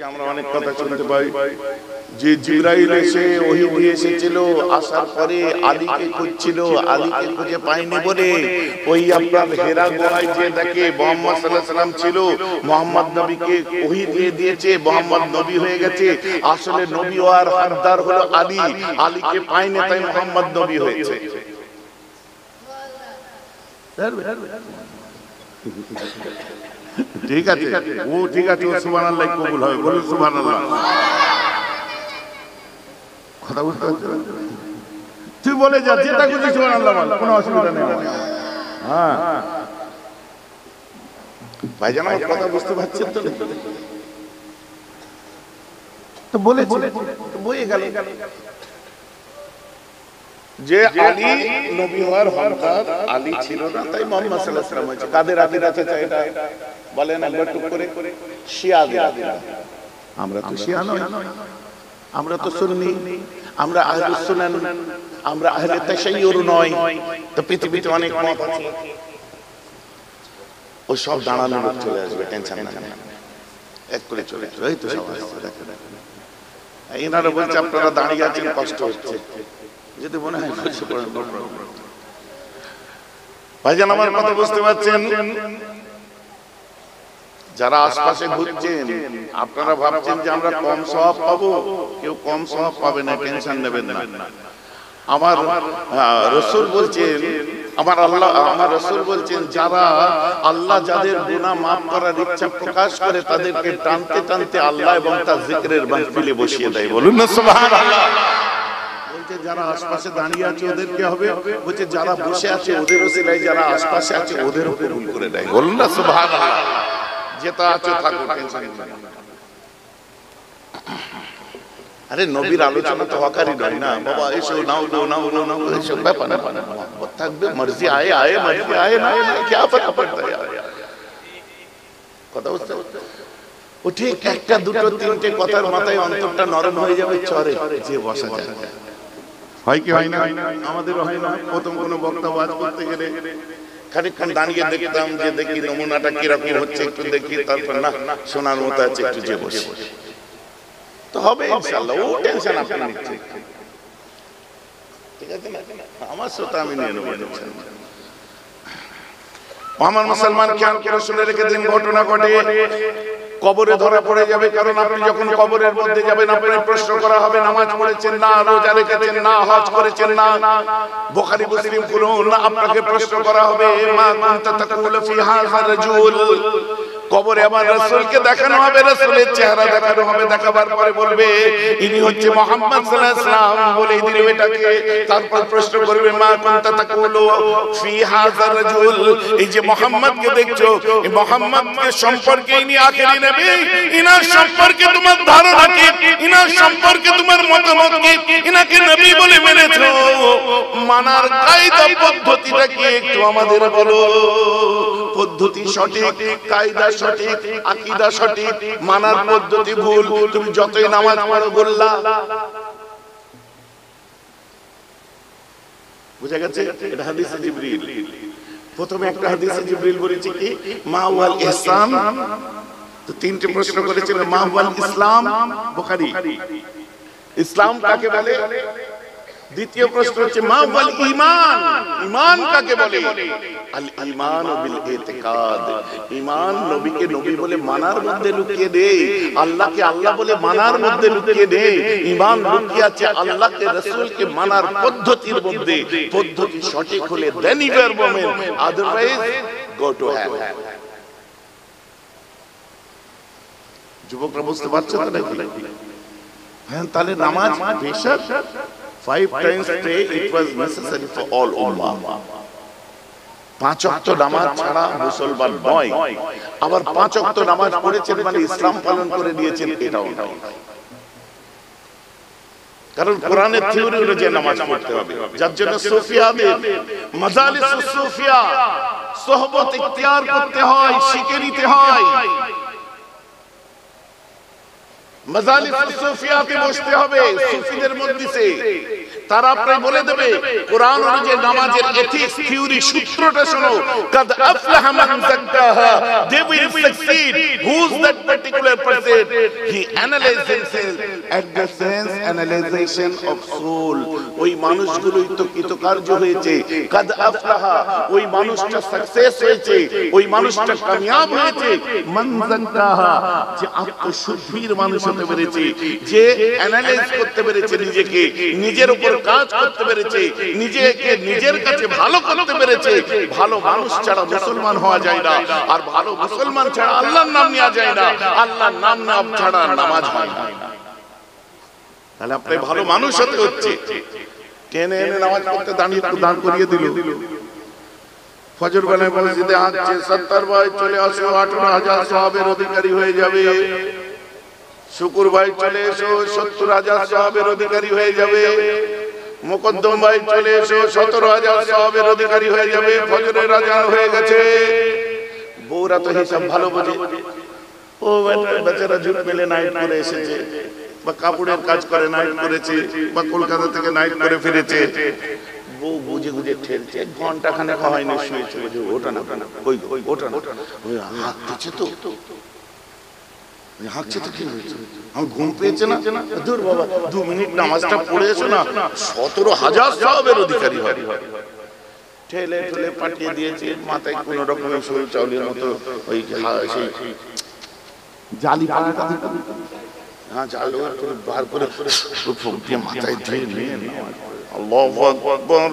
আমরা অনেক কথা শুনতে পাই যে জিবরাইল এসে ওহী দিয়ে এসেছিল, আসার পরে আলীকে খুঁজছিল, আলীকে খুঁজে পায়নি বলে ওই আপনার হেরা গুহায় যে দেখে মুহাম্মদ সাল্লাল্লাহু আলাইহি সাল্লাম ছিল, মুহাম্মদ নবীকে ওহী দিয়ে দিয়েছে, মুহাম্মদ নবী হয়ে গেছে। আসলে নবী আর হাতদার হলো আলী, আলীকে পায়নি তাই মুহাম্মদ নবী হয়েছে। ঠিক আছে, ও ঠিক আছে, ও সুবহানাল্লাহ কবুল হবে, বলুন সুবহানাল্লাহ। কথা বুঝতে পারছেন? তুই বলে যা, যেটা খুশি সুবহানাল্লাহ বল, কোনো অসুবিধা নেই। হ্যাঁ ভাইজান, আমার কথা বুঝতে পারছেন তো? তো বলে বয়ে গেল যে আলী নবী হওয়ার হকদার আলী ছিল না, তাই মুহাম্মদ সাল্লাল্লাহু আলাইহি ওয়াসাল্লাম হয়েছে। কাদের আকিদা আছে এটা বলেন একবার টুক করে? শিয়াদের আকিদা। আমরা তো শিয়া নই, আমরা তো সুন্নি, আমরা আহলুস সুন্নাহ, আমরা আহলে তাশাইয়ুর নয়। তো পৃথিবীতে অনেক মত আছে, ও সব দাঁড়ানো লোক চলে আসবে, টেনশন না, এক করে চলে আসবে। এই তো সব আসছে, দেখেন এনারা বলছে আপনারা দাঁড়িয়ে আছেন, কষ্ট হচ্ছে, যদি মনে হয় ভাইজান আমার কথা বুঝতে পারছেন? যারা আশপাশে ঘুরছেন আপনারা ভাবছেন যে আমরা কম সওয়াব পাবো, কেউ কম সওয়াব পাবে না, টেনশন নেবেন না। আমার রাসূল বলছেন, আমার রাসূল বলছেন, যারা আল্লাহ যাদের গুনাহ maaf করার ইচ্ছা প্রকাশ করে তাদেরকে টানতে টানতে আল্লাহ এবং তার জিকিরের মাহফিলে বসিয়ে দেয়। বলুন না সুবহানাল্লাহ। বলছে যারা আশপাশে দাঁড়িয়ে আছে ওদেরকে হবে, বলছে যারা বসে আছে ওদের ওসিলায় যারা আশপাশে আছে ওদেরও কবুল করে দেয়। বলুন না সুবহানাল্লাহ। যেটা আছে থাকুক, টেনশন নেই। আরে নবীর আলোচনা তো হকারি নয় না বাবা, এসো নাও নাও নাও নাও, এসব ব্যাপার না, থাকবে মর্জি আয়ে আয়ে, মর্জি আয়ে না আয়ে, কি ফারাক পড়তা है কথা বুঝতে? ও ঠিক একটা দুটো তিনটে কথার মাথায় অন্তরটা নরম হয়ে যাবে, চরে যে বসা যায়। হয় কি হয় না? আমাদেরও হয় না। প্রথম কোনো বক্তা ওয়াজ করতে গেলে খানিকক্ষণ দাঁড়িয়ে দেখতাম, যে দেখি নমুনাটা কিরকম হচ্ছে, একটু দেখি, তারপর না শোনার মতো আছে, একটু যে বসে তো হবে ইনশাআল্লাহ। ও টেনশন আপনি নিচ্ছেন, ঠিক আছে না? আমার শ্রোতা আমি নিয়ে নেব। আমার মুসলমান খেয়াল করে শুনে রেখে দিন, ঘটনা ঘটে কবরে ধরা পড়ে যাবে। কারণ আপনি যখন কবরের মধ্যে যাবেন আপনাকে প্রশ্ন করা হবে, নামাজ পড়েছেন না, রোজা রেখেছেন না, হজ করেছেন না, বুখারী মুসলিম খুলুন, আপনাকে প্রশ্ন করা হবে মা কুনতা তাকুলু ফি হাযা রাজুল। কবরে আবার রাসূলকে দেখানো হবে, রাসূলের চেহারা দেখানো হবে, দেখাবার পরে বলবে ইনি হচ্ছে মুহাম্মদ সাল্লাল্লাহু আলাইহি ওয়াসাল্লাম, বলে দিল এটাকে। তারপর প্রশ্ন করবে মা কুনতা তাকুলু ফি হাযা রাজুল, এই যে মুহাম্মদকে দেখছো, এই মুহাম্মদকে সম্পর্কে ইনি আখেরি নবী, ইনার সম্পর্কে তোমার ধারণা কি, ইনার সম্পর্কে তোমার মতামত কি, ইনাকে নবী বলে মেনেছো, মানার কায়দা পদ্ধতিটা কি একটু আমাদের বলো। পদ্ধতি সঠিক, কায়দা সঠিক, আকীদা সঠিক, মানার পদ্ধতি ভুল, তুমি যতই নামাজ পড়ো গোল্লা। বুঝা গেছে? এটা হাদিসে জিবরিল। প্রথমে একটা হাদিসে জিবরিল বলেছে কি মা ওয়াল ইহসান, তো তিনটে প্রশ্ন করেছিল মা ওয়াল ইসলাম, বুখারী। ইসলাম কাকে বলে? দ্বিতীয় প্রশ্ন হচ্ছে মা ওয়াল ঈমান, ঈমান কাকে বলে? আল ঈমান বিল ইতিকাদ, ঈমান নবীকে নবী বলে মানার মধ্যে লুকিয়ে নেই, আল্লাহকে আল্লাহ বলে মানার মধ্যে লুকিয়ে নেই। ঈমান লুকিয়ে আছে আল্লাহকে রাসূলকে মানার পদ্ধতির মধ্যে। পদ্ধতি সঠিক হলে দেন ইউ আর মুমিন, আদারওয়াইজ গো টু হেল। যুবকরা বুঝতে পারছো তো নাকি? হ্যাঁ, তাহলে নামাজ বেশক 5 times pray it was necessary for all ummah. 5 ওয়াক্ত নামাজ ছাড়া মুসলমান নয়। আবার 5 ওয়াক্ত নামাজ পড়েছেন মানে ইসলাম পালন করে নিয়েছেন, এটাও নয়। কারণ কোরআনের থিওরি অনুযায়ী নামাজ পড়তে হবে, যার জন্য সুফিয়াদের মাজালিসুস সুফিয়া সোহবত ইখতিয়ার করতে হয়, শিখে নিতে হয়। মাজালিস সুফিয়াতে বসতে হবে, সুফিদের মজলিসে। তারা আপনাকে বলে দেবে কোরআন অনুযায়ী নামাজের এথিক্স থিওরি সূত্রটা শোনো। কাদ আফলাহা মান যাক্কাহা, they will succeed. Who's that particular person? He analyzes himself at the sense analyzation of soul. ওই মানুষগুলোই তো কৃতকার্য হয়েছে। কাদ আফলাহা, ওই মানুষটা সাকসেস হয়েছে, ওই মানুষটা কামিয়াব হয়েছে। মান যাক্কাহা, যে আত্মশুদ্ধির মানুষ হতে পেরেছে, যে অ্যানালাইজ করতে পেরেছে নিজেকে, নিজের উপর কাজ করতে পেরেছে, নিজেকে নিজের কাছে ভালো করতে পেরেছে। ভালো মানুষ ছাড়া মুসলমান হওয়া যায় না, আর ভালো মুসলমান ছাড়া আল্লাহর নাম নেওয়া যায় না, আল্লাহর নাম নেওয়া ছাড়া নামাজ হয় না। তাহলে আপনি ভালো মানুষ হতে হচ্ছে। টেনে এনে নামাজ পড়তে দাঁড় করিয়ে দিল। ফজর বেলায় মসজিদে আসছে, 70 ভাই চলে আসো, 18,000 সওয়াবের অধিকারী হয়ে যাবে। শুকুর ভাই চলে এসো, 70,000 সওয়াবের অধিকারী হয়ে যাবে। মুকদ্দম ভাই চলে এসো, 17,000 সওয়াবের অধিকারী হয়ে যাবে। ফজরের আজান হয়ে গেছে। বউরা তো হিসাব ভালো বোঝে। ও বেচারা জুট মেলে নাইট করে এসেছে, বা কাপড়ের কাজ করে নাইট করেছে, বা কলকাতা থেকে নাইট করে ফিরেছে। বউ বুঝে বুঝে ঠেলছে, ঘন্টা খানে হয়নি, শুয়েছে। ওটা না, ওটা না, হাত দিচ্ছে তো, হাঁকছে তো, কি হয়েছে? আমি ঘুম পেয়েছে না? দূর বাবা, 2 মিনিট নামাজটা পড়ে এসো না, 17,000 সওয়াবের অধিকারী হয়। ঠেলে ঠেলে পাঠিয়ে দিয়েছে। মাথায় কোন রকমের সরু চাউলের মতো ওই সেই জালি পাড়াটা, হ্যাঁ জাল বার করে ফুক দিয়ে মাথায় ধুয়ে নিয়ে আল্লাহু আকবার,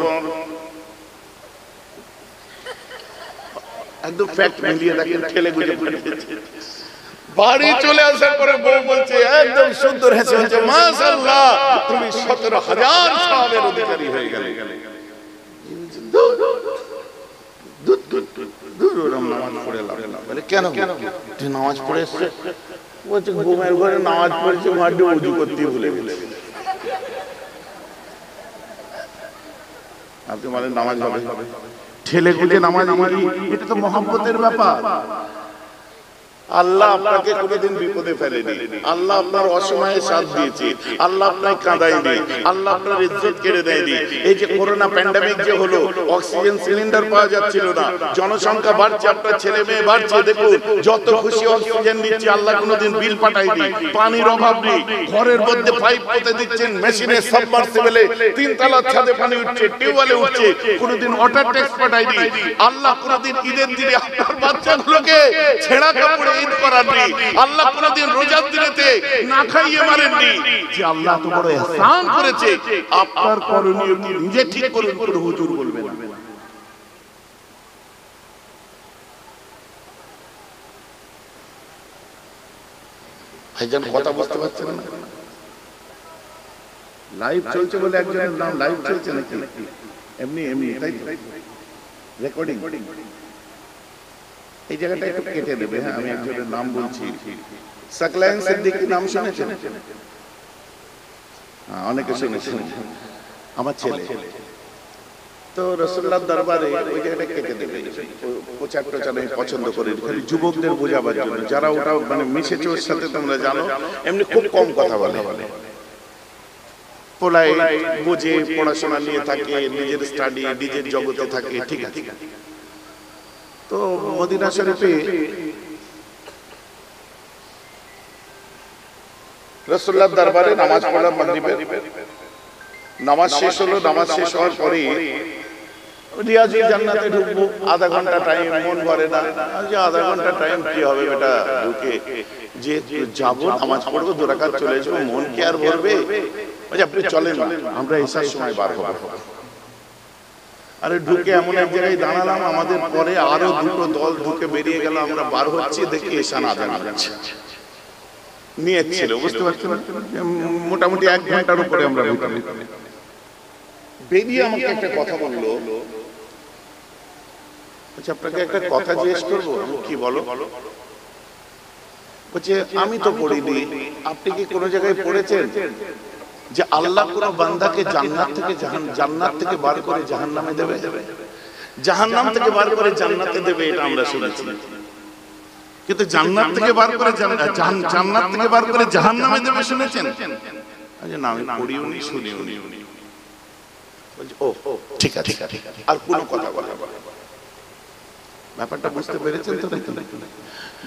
একদম ফ্যাক্ট মিলিয়ে দেখেন, ঠেলে গুজে পাঠিয়েছে। বাড়ি চলে আসার পরে বউ বলছে একদম সুন্দর হেসে হেসে, মাশাআল্লাহ, তুমি 17,000 সওয়াবের অধিকারী হয়ে গেলে। নামাজ পড়ে লাভ, বলে কেন তুই নামাজ পড়ে এসছে? বলছে ঘুমের ঘরে নামাজ পড়েছে, মাঠে উজু করতে ভুলে গেলে। আপনি বলেন নামাজ হবে? ঠেলে গুলে নামাজ, এটা তো মহব্বতের ব্যাপার। আল্লাহ আপনাকে কোনোদিন বিপদে ফেলেনি, আল্লাহ আপনার অসময়ে সাথ দিয়েছে, আল্লাহ আপনাকে কাঁদায়নি, আল্লাহ আপনার ইজ্জত কেড়ে দেয়নি। এই যে করোনা প্যান্ডামিক যে হলো, অক্সিজেন সিলিন্ডার পাওয়া যাচ্ছিল না, জনসংখ্যা বাড়ছে, আপনার ছেলে মেয়ে বাড়ছে, দেখুন যত খুশি অক্সিজেন নিচ্ছে, আল্লাহ কোনোদিন বিল পাঠায়নি। পানির অভাব নেই, ঘরের মধ্যে পাইপ পুঁতে দিচ্ছেন, মেশিনে সাবমার্সিবলে 3 তলার ছাদে পানি উঠছে, টিউবওয়েলে উঠছে, কোনোদিন ওয়াটার ট্যাক্স পাঠায়নি। আল্লাহ কোনোদিন ঈদের দিনে আপনার বাচ্চাগুলোকে ছেঁড়া কাপড়ে ঈদ করাননি, আল্লাহ কোনদিন রোজার দিনেতে না খাইয়ে মারেননি। যে আল্লাহ তো বড় ইহসান করেছে, আপনার করণীয় কি নিজে ঠিক করুন, কোনো হুজুর বলবে না। ভাইজান কথা বুঝতে পারছেন না? লাইভ চলছে বলে একজনের নাম লাইভ চলছে নাকি? এমনি এমনি তাই রেকর্ডিং। এই জায়গাটা একটু কেটে দেবে। হ্যাঁ, আমি একজনের নাম বলছি, সাকলায়েন সিদ্দিকী, নাম শুনেছেন? হ্যাঁ, অনেকে শুনেছেন, আমার ছেলে। তো রাসূলুল্লাহর দরবারে ওই জায়গাটা কেটে দেবে। প্রচার প্রচার আমি পছন্দ করি, খালি যুবকদের বোঝাবার জন্য, যারা ওটা মানে মিশেছে ওর সাথে, তোমরা জানো এমনি খুব কম কথা বলে, পোলাই বোঝে, পড়াশোনা নিয়ে থাকে, নিজের স্টাডি, নিজের জগতে থাকে, ঠিক আছে। তো মদিনা শরীফে রাসূলুল্লাহর দরবারে নামাজ পড়া, মাগরিবের নামাজ শেষ হলো। নামাজ শেষ হওয়ার পরে রিয়াজুল জান্নাতে ঢুকবো, আধা ঘন্টা টাইম, মন ভরে না যে আধা ঘন্টা টাইম কি হবে বেটা, ঢুকে যে যাবো নামাজ পড়বো, 2 রাকাত চলে আসবো, মন কি আর ভরবে? আপনি চলেন, আমরা এসার সময় বার হবো। আরে ঢুকে এমন এক জায়গায় দাঁড়ালাম, আমাদের পরে আরো 2টো দল ঢুকে বেরিয়ে গেল, আমরা বার হচ্ছি, দেখি এশান আজান হচ্ছে। নিয়ত ছিল, বুঝতে পারছেন, মোটামুটি 1 ঘন্টার উপরে আমরা বেরিয়ে আমাকে একটা কথা বললো, আচ্ছা আপনাকে একটা কথা জিজ্ঞেস করবো? কি বলো? বলছে আমি তো পড়িনি, আপনি কি কোনো জায়গায় পড়েছেন যে আল্লাহ কোন বান্দাকে জান্নাত থেকে বার করে জাহান্নামে দেবে, জাহান্নাম থেকে বার করে জান্নাতে দেবে? এটা আমরা শুনেছি। কিন্তু জান্নাত থেকে বার করে জান্নাত থেকে বার করে জাহান্নামে দেবে শুনেছেন? না আমি পড়িও নি শুনিও নি। ও ঠিক আছে আর কোনো কথা বলা ব্যাপারটা বুঝতে পেরেছেন তো?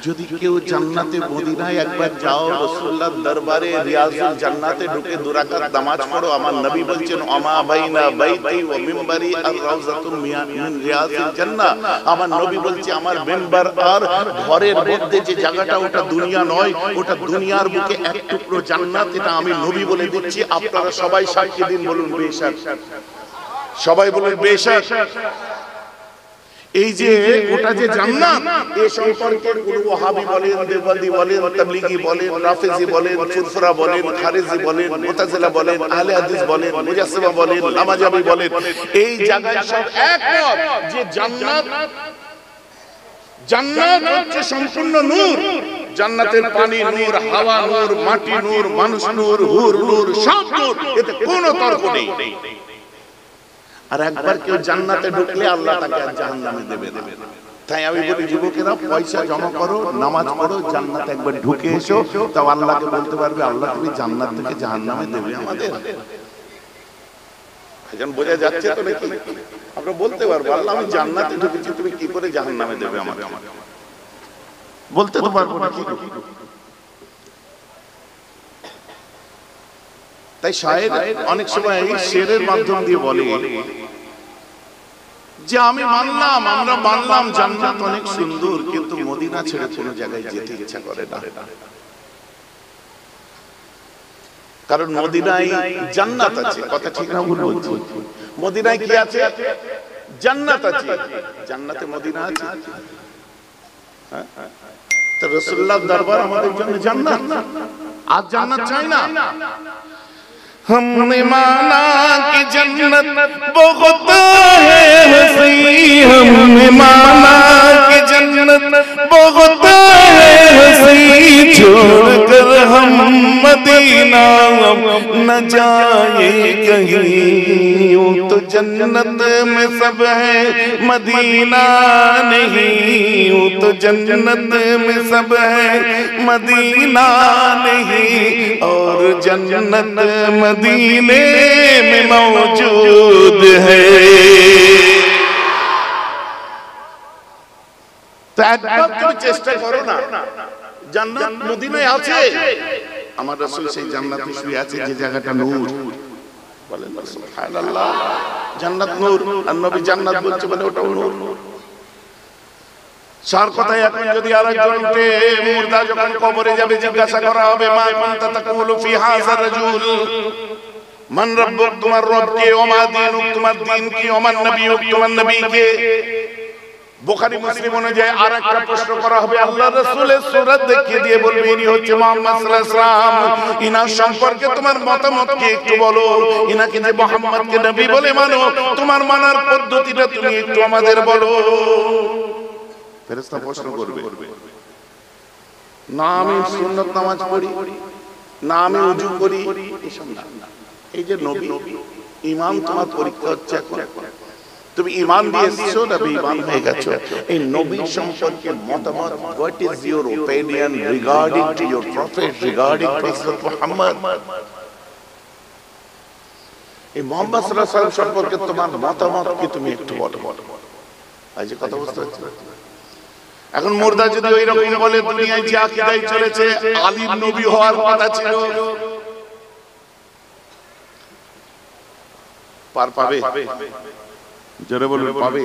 যদি কেউ জান্নাতে মদিনায় একবার যাও, রাসূলুল্লাহর দরবারে রিয়াজুল জান্নাতে ঢুকে দুরাকাত নামাজ পড়ো, আমার নবী বলছেন আমা বাইনা বাইতি ওয়া মিম্বারি আর রাউযাতুম মিন রিয়াজিল জান্নাহ। আমার নবী বলছে আমার মিম্বার আর ঘরের মধ্যে যে জায়গাটা ওটা দুনিয়া নয়, ওটা দুনিয়ার বুকে এক টুকরো জান্নাত। এটা আমি নবী বলে দিচ্ছি, আপনারা সবাই সাক্ষী দিন, বলুন বেশক। সবাই বলুন বেশক। এই যে ওটা যে জান্নাত, এই সম্পর্কে কোন ওয়াহাবি বলেন, দেওবন্দি বলেন, তাবলিগি বলেন, রাফিজি বলেন, ফুরফুরা বলেন, খারিজি বলেন, মুতাজিলা বলেন, আহলে হাদিস বলেন, মুজাসসিমা বলেন, নামাজাবি বলেন, এই জায়গায় সব একমত যে জান্নাত হচ্ছে সম্পূর্ণ নূর। জান্নাতের পানি নূর, হাওয়া নূর, মাটি নূর, মানুষ নূর, হুর নূর, সব নূর, এতে কোনো তর্ক নেই। আর একবার কেউ জান্নাতে ঢুকলে আল্লাহ তাকে আর জাহান্নামে দেবে না। তাই আমি বলি যুবকেরা, পয়সা জমা করো, নামাজ পড়ো, জান্নাতে একবার ঢুকে এসো, তাও আল্লাহকে বলতে পারবে আল্লাহ তুমি জান্নাত থেকে জাহান্নামে দেবে আমাদের। এখন বোঝা যাচ্ছে তো নাকি? আমরা বলতে পারবো আল্লাহ আমি জান্নাতে ঢুকেছি, তুমি কি করে জাহান্নামে দেবে আমাকে? বলতে তো পারবো না। কি তাই শায়ের অনেক সময় এই শেরের মাধ্যম দিয়ে বলে যে আমি মানলাম, আমরা মানলাম জান্নাত অনেক সুন্দর, কিন্তু মদিনা ছেড়ে কোনো জায়গায় যেতে ইচ্ছা করে না। কারণ মদিনায় জান্নাত আছে। কথা ঠিক না ভুল বলছি? মদিনায় কি আছে? জান্নাত আছে। জান্নাতে মদিনা আছে। তো রাসূলুল্লাহর দরবার আমাদের জন্য জান্নাত। আর জান্নাত চাই না? हमने माना कि जन्नत बहुत है हसी, हमने माना कि जन्नत बहुत है हसी, छोड़कर हम मदीना न जाए कहीं, यूं तो जन्नत में सब है मदीना नहीं, यूं तो जन्नत में सब है मदीना नहीं, और जन्नत मदीने में मौजूद है। तो একবার তুমি চেষ্টা করো না, জান্নাত মদিনায় আছে। আমার রাসূল সেই জান্নাতে শুয়ে আছে যে জায়গাটা নূর। বলেন সুবহানাল্লাহ। জান্নাত নূর, আর নবী জান্নাত বলছে মানে ওটা নূর। সার কথায় এখন যদি আরেকজনকে মুর্দা যখন কবরে যাবে জিজ্ঞাসা করা হবে মা কুনতা তাকুলু ফি হাযা রাজুল, মান রাব্বুক, তোমার রব কে, ওমা দীনুক, তোমার দ্বীন কি, ওমান নবিয়ুক, তোমার নবী কে। বুখারী মুসলিম অনুযায়ী আরেকটা প্রশ্ন করা হবে, আল্লাহর রাসূলের সূরত দেখিয়ে দিয়ে বলবে ইনি হচ্ছে মুহাম্মদ সাল্লাল্লাহু আলাইহি ওয়াসাল্লাম, ইনার সম্পর্কে তোমার মতামত কি একটু বলো। ইনাকে যে মুহাম্মদকে নবী বলে মানো, তোমার মানার পদ্ধতিটা তুমি একটু আমাদের বলো। ফেরেশতা প্রশ্ন করবে, না আমি সুন্নাত নামাজ পড়ি, না আমি ওযু করি, এসব না। এই যে নবী, ঈমান তোমার পরীক্ষা হচ্ছে এখন। তুমি ঈমান দিয়ে এসেছো না বেঈমান হয়ে গেছো? এই নবী সম্পর্কে মতামত, what is your opinion regarding to your prophet, regarding prophet Muhammad? এই মুহাম্মদ সাল্লাল্লাহু আলাইহি ওয়াসাল্লাম সম্পর্কে তোমার মতামত কি তুমি একটু বলো। আজ কথা বুঝতে পারছো? এখন মুর্দা যদি ওই রকম বলে, দুনিয়ায় যে আকীদায় চলেছে আলীর নবী হওয়ার কথা ছিল, পার পাবে? জোরে বলুন পাবে?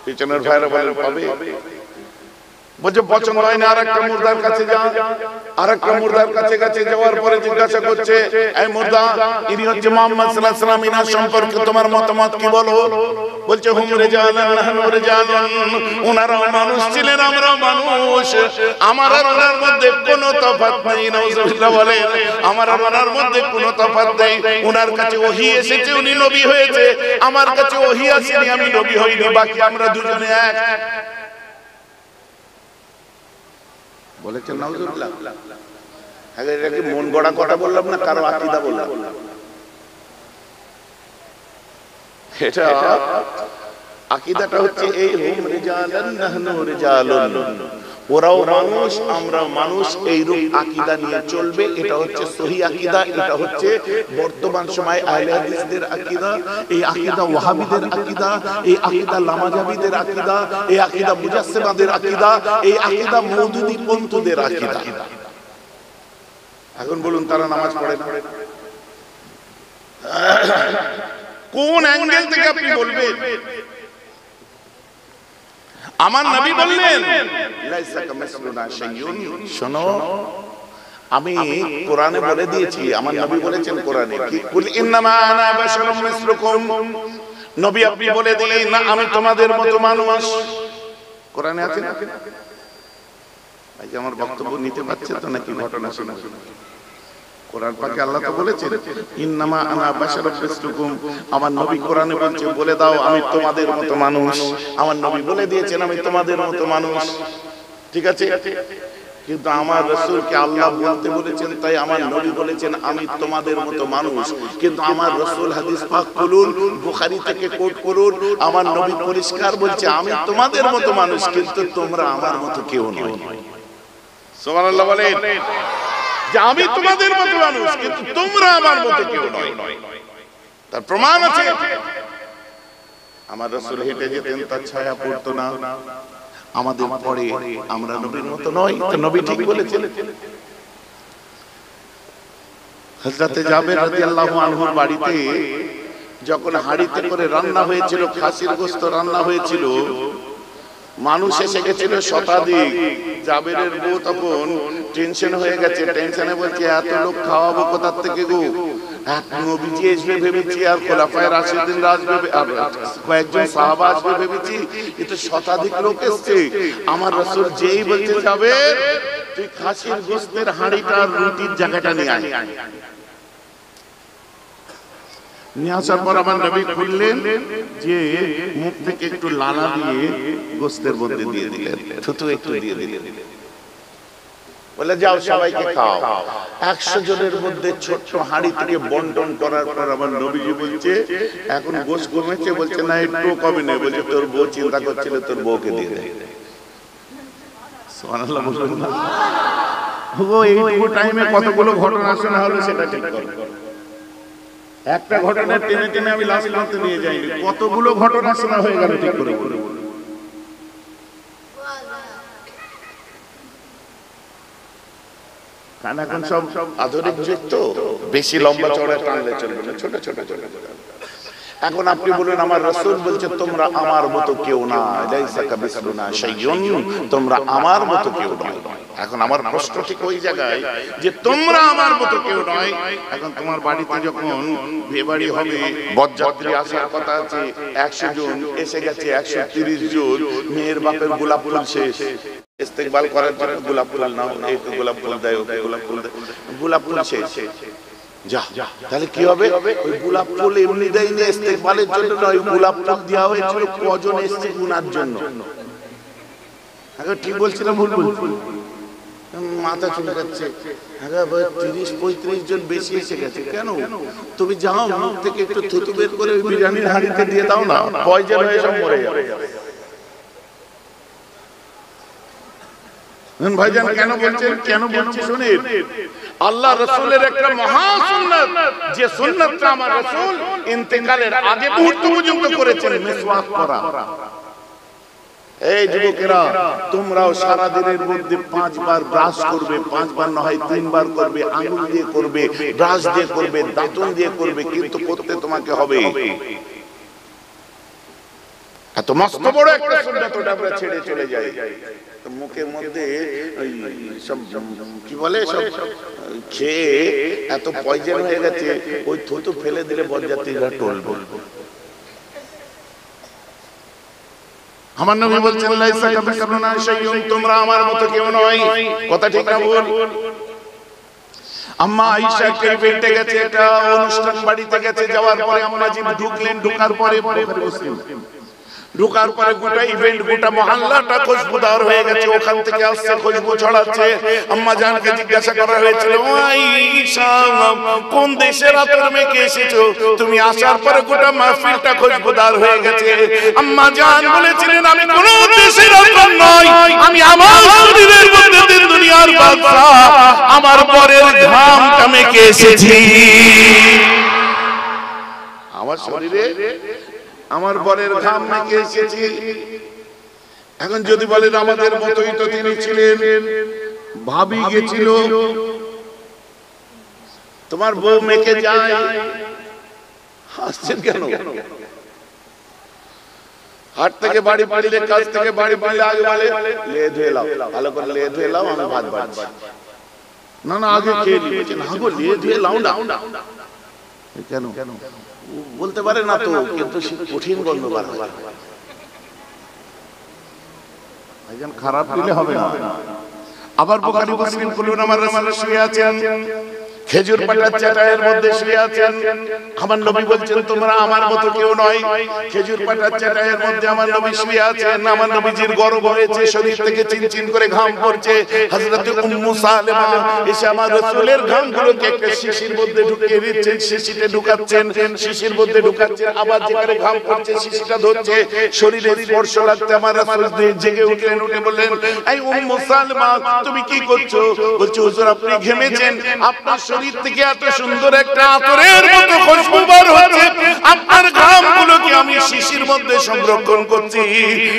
পিছনের ভাইরা বলেন পাবে? বলছে পছন্দ হয় না, আরেকটা মুর্দার কাছে যা। আরেকটা মুর্দার কাছে যাওয়ার পরে জিজ্ঞাসা করছে, এই মুর্দা, ইনি হচ্ছে মুহাম্মদ সাল্লাল্লাহু আলাইহি ওয়াসাল্লাম, ইনার সম্পর্কে তোমার মতামত কি বলো? বলছে হুম রিজালান নাহনু রিজালান, ওনারাও মানুষ ছিলেন, আমরাও মানুষ, আমার আর ওনার মধ্যে কোনো তফাৎ নেই। নাউজুবিল্লাহ বলেন, আমার আর ওনার মধ্যে কোনো তফাৎ নেই। ওনার কাছে ওহী এসেছে, উনি নবী হয়েছে, আমার কাছে ওহী আসেনি, আমি নবী হইনি, বাকি আমরা দুজনে এক। বলেছেন নাউজুবিল্লাহ। আগে এটা কি মন গড়া কথা বললাম না, কারো আকীদা বললাম? এটা আকীদাটা হচ্ছে এই হুম রিজালান নাহনু রিজালুন, ওরাও মানুষ আমরাও মানুষ, এইরূপ আকীদা নিয়ে চলবে। এটা হচ্ছে সহিহ আকীদা, এটা হচ্ছে বর্তমান সময় আহলে হাদিসদের আকীদা, এই আকীদা ওয়াহাবিদের আকীদা, এই আকীদা লামাজাবিদের আকীদা, এই আকীদা মুজাসসিমাদের আকীদা, এই আকীদা মওদুদী পন্থীদের আকীদা। এখন বলুন তারা নামাজ পড়ে না? কোন অ্যাঙ্গেল থেকে আপনি বলবেন? আমার নবী বললেন লাইসা কামিসলুনা শাইউন। শোনো, আমি কোরআনে বলে দিয়েছি, আমার নবী বলেছেন কোরআনে কি, কুল ইন্নামা আনা বাশারুম মিসলুকুম। নবী আপনি বলে দিলেন না আমি তোমাদের মতো মানুষ। কোরআনে আছে না? ভাই আমার বক্তব্য নিতে পারছেন তো নাকি? ঘটনা শোনা কোরআন পাকে আল্লাহ তো বলেছেন ইন্নামা আনা বাশারুম মিসলুকুম। আমার নবী কোরআনে বলছে বলে দাও আমি তোমাদের মতো মানুষ। আমার নবী বলে দিয়েছেন আমি তোমাদের মতো মানুষ, ঠিক আছে? কিন্তু আমার রাসূলকে আল্লাহ বলতে বলেছেন, তাই আমার নবী বলেছেন আমি তোমাদের মতো মানুষ। কিন্তু আমার রাসূল হাদিস পাক খুলুন, বুখারী থেকে কোট করুন, আমার নবী পরিষ্কার বলছে আমি তোমাদের মতো মানুষ, কিন্তু তোমরা আমার মতো কেউ নয়। সুবহানাল্লাহ বলেন যে আমি তোমাদের মতো মানুষ কিন্তু তোমরা আমার মতো কেউ নয়। তার প্রমাণ আছে, আমার রাসূল হেঁটে যেতেন তার ছায়া পড়তো না, আমাদের পরে আমরা নবীর মতো নয়। তো নবী ঠিক বলেছেন। হযরত জাবের রাদিয়াল্লাহু আনহুর বাড়িতে যখন হাড়িতে করে রান্না হয়েছিল, খাসির গোশত রান্না হয়েছিল, মানুষ এসে গেছিল শতাধিক। জাবেরের বউ তখন টেনশন হয়ে গেছে, টেনশনে বলছে এত লোক খাওয়াবো কোথা থেকে গো? নবীজি আসবে ভেবেছি, আর খোলাফায়ে রাশিদিনরা আসবে, আর কয়েকজন সাহাবা আসবে ভেবেছি, কিন্তু শতাধিক লোক এসছে। আমার রাসূল যেই বলতে যাবে তুই খাসির গোশতের হাঁড়িটা আর রুটির জায়গাটা নিয়ে আয়। নিয়ে আসার পর আমার নবী খুললেন, যে মুখ থেকে একটু লালা দিয়ে গোশতের মধ্যে দিয়ে দিলেন, থুতু একটু দিয়ে দিলেন, বলে যাও সবাইকে খাও। 100 জনের মধ্যে ছোট্ট হাঁড়ি থেকে বন্টন করার পর আমার নবীজি বলছে এখন গোশত কমেছে, বলছে না একটু কমে নেই, বলছে তোর বউ চিন্তা করছিল তোর বউকে দিয়ে দে। সুবহানাল্লাহ বলুন না। ও এইটুকু টাইমে কতগুলো ঘটনা শোনা হলো সেটা ঠিক করো। একটা ঘটনা টেনে টেনে আমি লাস্ট পর্যন্ত নিয়ে যাইনি, কতগুলো ঘটনা শোনা হয়ে গেল ঠিক করে বলুন। কারণ এখন সব আধুনিক যুগ তো, বেশি লম্বা চড়া টানলে চলবে না, ছোট ছোট চলে। এখন আপনি বলুন আমার রাসূল বলছে তোমরা আমার মতো কেউ না, লাইসা কামিসলুনা শাইউন, তোমরা আমার মতো কেউ নয়। এখন আমার প্রশ্ন ঠিক ওই জায়গায় যে তোমরা আমার মতো কেউ নয়। এখন তোমার বাড়িতে যখন বিয়েবাড়ি হবে, বরযাত্রী আসার কথা আছে, 100 জন এসে গেছে, 130 জন, মেয়ের বাপের গোলাপ ফুল শেষ, ইস্তেকবাল করার জন্য গোলাপ ফুল নাও, এই তো গোলাপ ফুল দেয়, ওকে গোলাপ ফুল দেয়, গোলাপ ফুল শেষ। যা তাহলে কি হবে? ওই গোলাপ ফুল এমনি দেয়নি ইস্তেকবালের জন্য নয়, গোলাপ ফুল দেওয়া হয়েছিল কজন এসেছে গুনার জন্য। আগে ঠিক বলছিলাম ভুল বলছি? মাথা চলে যাচ্ছে। 30-35 জন বেশি এসে গেছে। কেন? তুমি যাও মুখ থেকে একটু থুতু বের করে ওই বিরিয়ানির হাঁড়িতে দিয়ে দাও না, পয়জন হয়ে সব মরে যাবে। ভাইজান কেন বলছেন? কেন বলছি শুনেন, আল্লাহ রাসূলের একটা মহা সুন্নাত, যে সুন্নাতটা আমার রাসূল ইন্তেকালের আগে মুহূর্ত পর্যন্ত করেছেন, মিসওয়াক করা। এই যুবকেরা তোমরাও সারা দিনের মধ্যে 5 বার ব্রাশ করবে, 5 বার না হয় 3 বার করবে, আঙ্গুল দিয়ে করবে, ব্রাশ দিয়ে করবে, দাঁতন দিয়ে করবে, কিন্তু করতে তোমাকে হবে। এত মস্ত বড় একটা সুন্নাত, ওটা আমরা ছেড়ে চলে যাই। মুখের মধ্যে সব কি বলে সব খেয়ে এত পয়জন হয়ে গেছে, ওই থুতু ফেলে দিলে বরযাত্রীরা টলবে। আমার নবী বলছেন লাইসা কামিসলুনা শাইউন, তোমরা আমার মতো কেউ নয়। কথা ঠিক না ভুল? আম্মা আয়েশা কেফেটে গেছে, এটা অনুষ্ঠান বাড়িতে গেছে, যাওয়ার পরে আম্মা জি ঢুকলেন, ঢোকার পরে বুখারী মুসলিম ঢোকার পরে গোটা ইভেন্ট গোটা মহল্লাটা খুশবুদার হয়ে গেছে, ওখান থেকে আসছে খুশবু ছড়াচ্ছে। আম্মা জানকে জিজ্ঞাসা করা হয়েছিল, আয়েশা কোন দেশের আতর মেখে এসেছো? তুমি আসার পরে গোটা মাহফিলটা খুশবুদার হয়ে গেছে। আম্মা জান বলেছিলেন, আমি কোন দেশের আতর নয়, আমি আমার শরীরের মধ্যে দিন দুনিয়ার বাদশা আমার পরের ঘামটা মেখে এসেছি। আমার শরীরে আমার বরের ঘাম মেখে এসেছি। এখন যদি বলেন আমাদের মতোই তো তিনি ছিলেন, ভাবি গেছিল, তোমার বউ মেখে যায়, হাসছেন কেন? হাট থেকে বাড়ি পাড়লে, কাজ থেকে বাড়ি পাড়লে আগে বলে লে ধুয়ে লাও, ভালো করে লে ধুয়ে লাও, আমি ভাত বাড়ছি। না না আগে খেয়ে নিয়েছেন, হাগো লে ধুয়ে লাও না। কেন বলতে পারে না তো, কিন্তু কঠিন গন্ধ বার হয়। একজন খারাপ দিলে হবে না। আবার বুখারী মুসলিম খুলুন, আমার রাসূল শুয়ে আছেন, খেজুর পাতার চাটাইয়ের মধ্যে শুয়ে আছেন। আমার নবী বলছেন, তোমরা আমার মতো কেউ নয়। খেজুর পাতার চাটাইয়ের মধ্যে আমার নবী শুয়ে আছেন। আমার নবীজির গরম হয়েছে, শরীর থেকে চিনচিন করে ঘাম পড়ছে। হযরত উম্মু সালেমা এসে আমার রাসূলের ঘামগুলোকে একটা শিশির মধ্যে ঢুকিয়ে দিচ্ছেন, শিশিতে ঢুকাচ্ছেন, শিশির মধ্যে ঢুকাচ্ছেন, আবার যেখানে ঘাম পড়ছে শিশিটা ধরছে, শরীরে স্পর্শ লাগতে আমার রাসূল জেগে উঠলেন, উঠে বললেন, এই উম্মু সালেমা তুমি কি করছো? বলছে, হুজুর আপনি ঘেমেছেন, আপনার শরীর থেকে এত সুন্দর একটা আতরের মতো খুশবু বার হচ্ছে, আপনার ঘামগুলোকে আমি শিশির মধ্যে সংরক্ষণ করছি।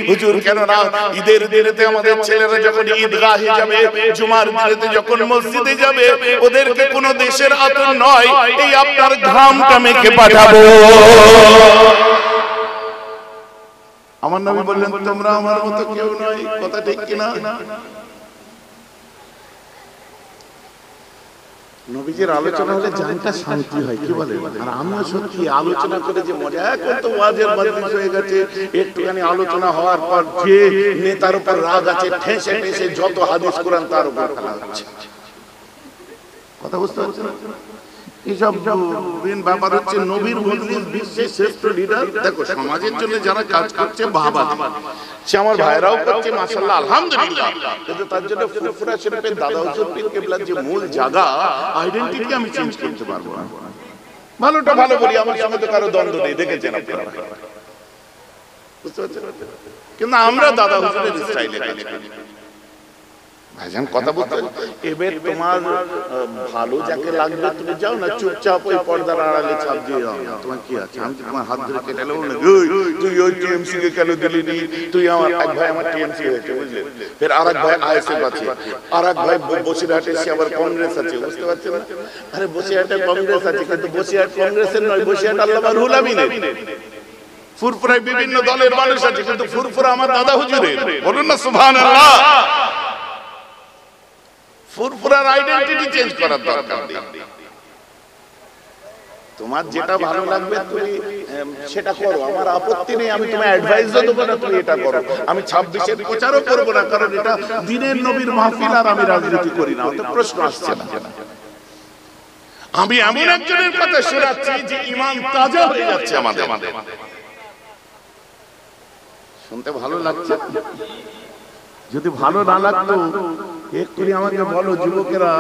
হুজুর কেন না ঈদের দিনেতে আমাদের ছেলেরা যখন ঈদগাহে যাবে, জুমার দিনেতে যখন মসজিদে যাবে, ওদেরকে কোনো দেশের আতর নয়, এই আপনার ঘামটা মেখে পাঠাবো। আমার নবী বললেন, তোমরা আমার মতো কেউ নয়। কথা ঠিক কিনা? নবীজির আলোচনা হলে জানটা শান্তি হয়, কি বলে? আর আমিও সত্যি আলোচনা করে যে মজা, এখন তো ওয়াজের মজলিস হয়ে গেছে, একটুখানি আলোচনা হওয়ার পর যে নেতার উপর রাগ আছে, ঠেসে ঠেসে যত হাদিস কোরআন তার উপর ফেলা হচ্ছে। কথা বুঝতে পারছেন? এইসব ব্যাপার হচ্ছে নবীর মজলিস, বিশ্বের শ্রেষ্ঠ লিডার। দেখো সমাজের জন্য যারা কাজ করছে বাবা, সে আমার ভাইরাও করছে মাশাআল্লাহ আলহামদুলিল্লাহ, কিন্তু তার জন্য ফুরফুরা শরীফের দাদা হুজুর পীর কেবলার যে মূল জায়গা, আইডেন্টিটি আমি চেঞ্জ করতে পারবো না। ভালোটা ভালো বলি, আমার সঙ্গে তো কারো দ্বন্দ্ব নেই, দেখেছেন আপনারা, বুঝতে পারছেন? কিন্তু আমরা দাদা হুজুরের স্টাইলে কাজ করি। ভাইজান কথা বলতে, এবার তোমার ভালো যাকে লাগবে তুমি যাও না, চুপচাপ ওই পর্দার আড়ালে ছাপ দিয়ে যাও না। তোমার কি আছে? আমি তোমার হাত ধরে কেটে নেবো না, তুই ওই টিএমসি কে কেন দিলি নি? তুই আমার এক ভাই আমার টিএমসি হয়েছে, বুঝলেন? ফের আর এক ভাই আইএসএফ আছে, আর এক ভাই বসিরহাটে সে আবার কংগ্রেস আছে, বুঝতে পারছেন না? আরে বসিরহাটে কংগ্রেস আছে, কিন্তু বসিরহাট কংগ্রেসের নয়, বসিরহাট আল্লামা রুহুল আমিনের। ফুরফুরায় বিভিন্ন দলের মানুষ আছে, কিন্তু ফুরফুরা আমার দাদা হুজুরের। বলুন না সুবহানাল্লাহ। ফুরফুরার আইডেন্টিটি চেঞ্জ করার দরকার নেই। তোমার যেটা ভালো লাগবে তুমি সেটা করো, আমার আপত্তি নেই। আমি তোমায় অ্যাডভাইসও দেবো না তুমি এটা করো, আমি 26-এর প্রচারও করবো না, কারণ এটা দিনের নবীর মাহফিল আর আমি রাজনীতি করি না, তো প্রশ্ন আসছে না। আমি এমন একজনের কথা শোনাচ্ছি যে ঈমান তাজা হয়ে যাচ্ছে আমাদের। শুনতে ভালো লাগছে? যদি ভালো না লাগতো এক্ষুনি আমাকে বলো, যুবকেরা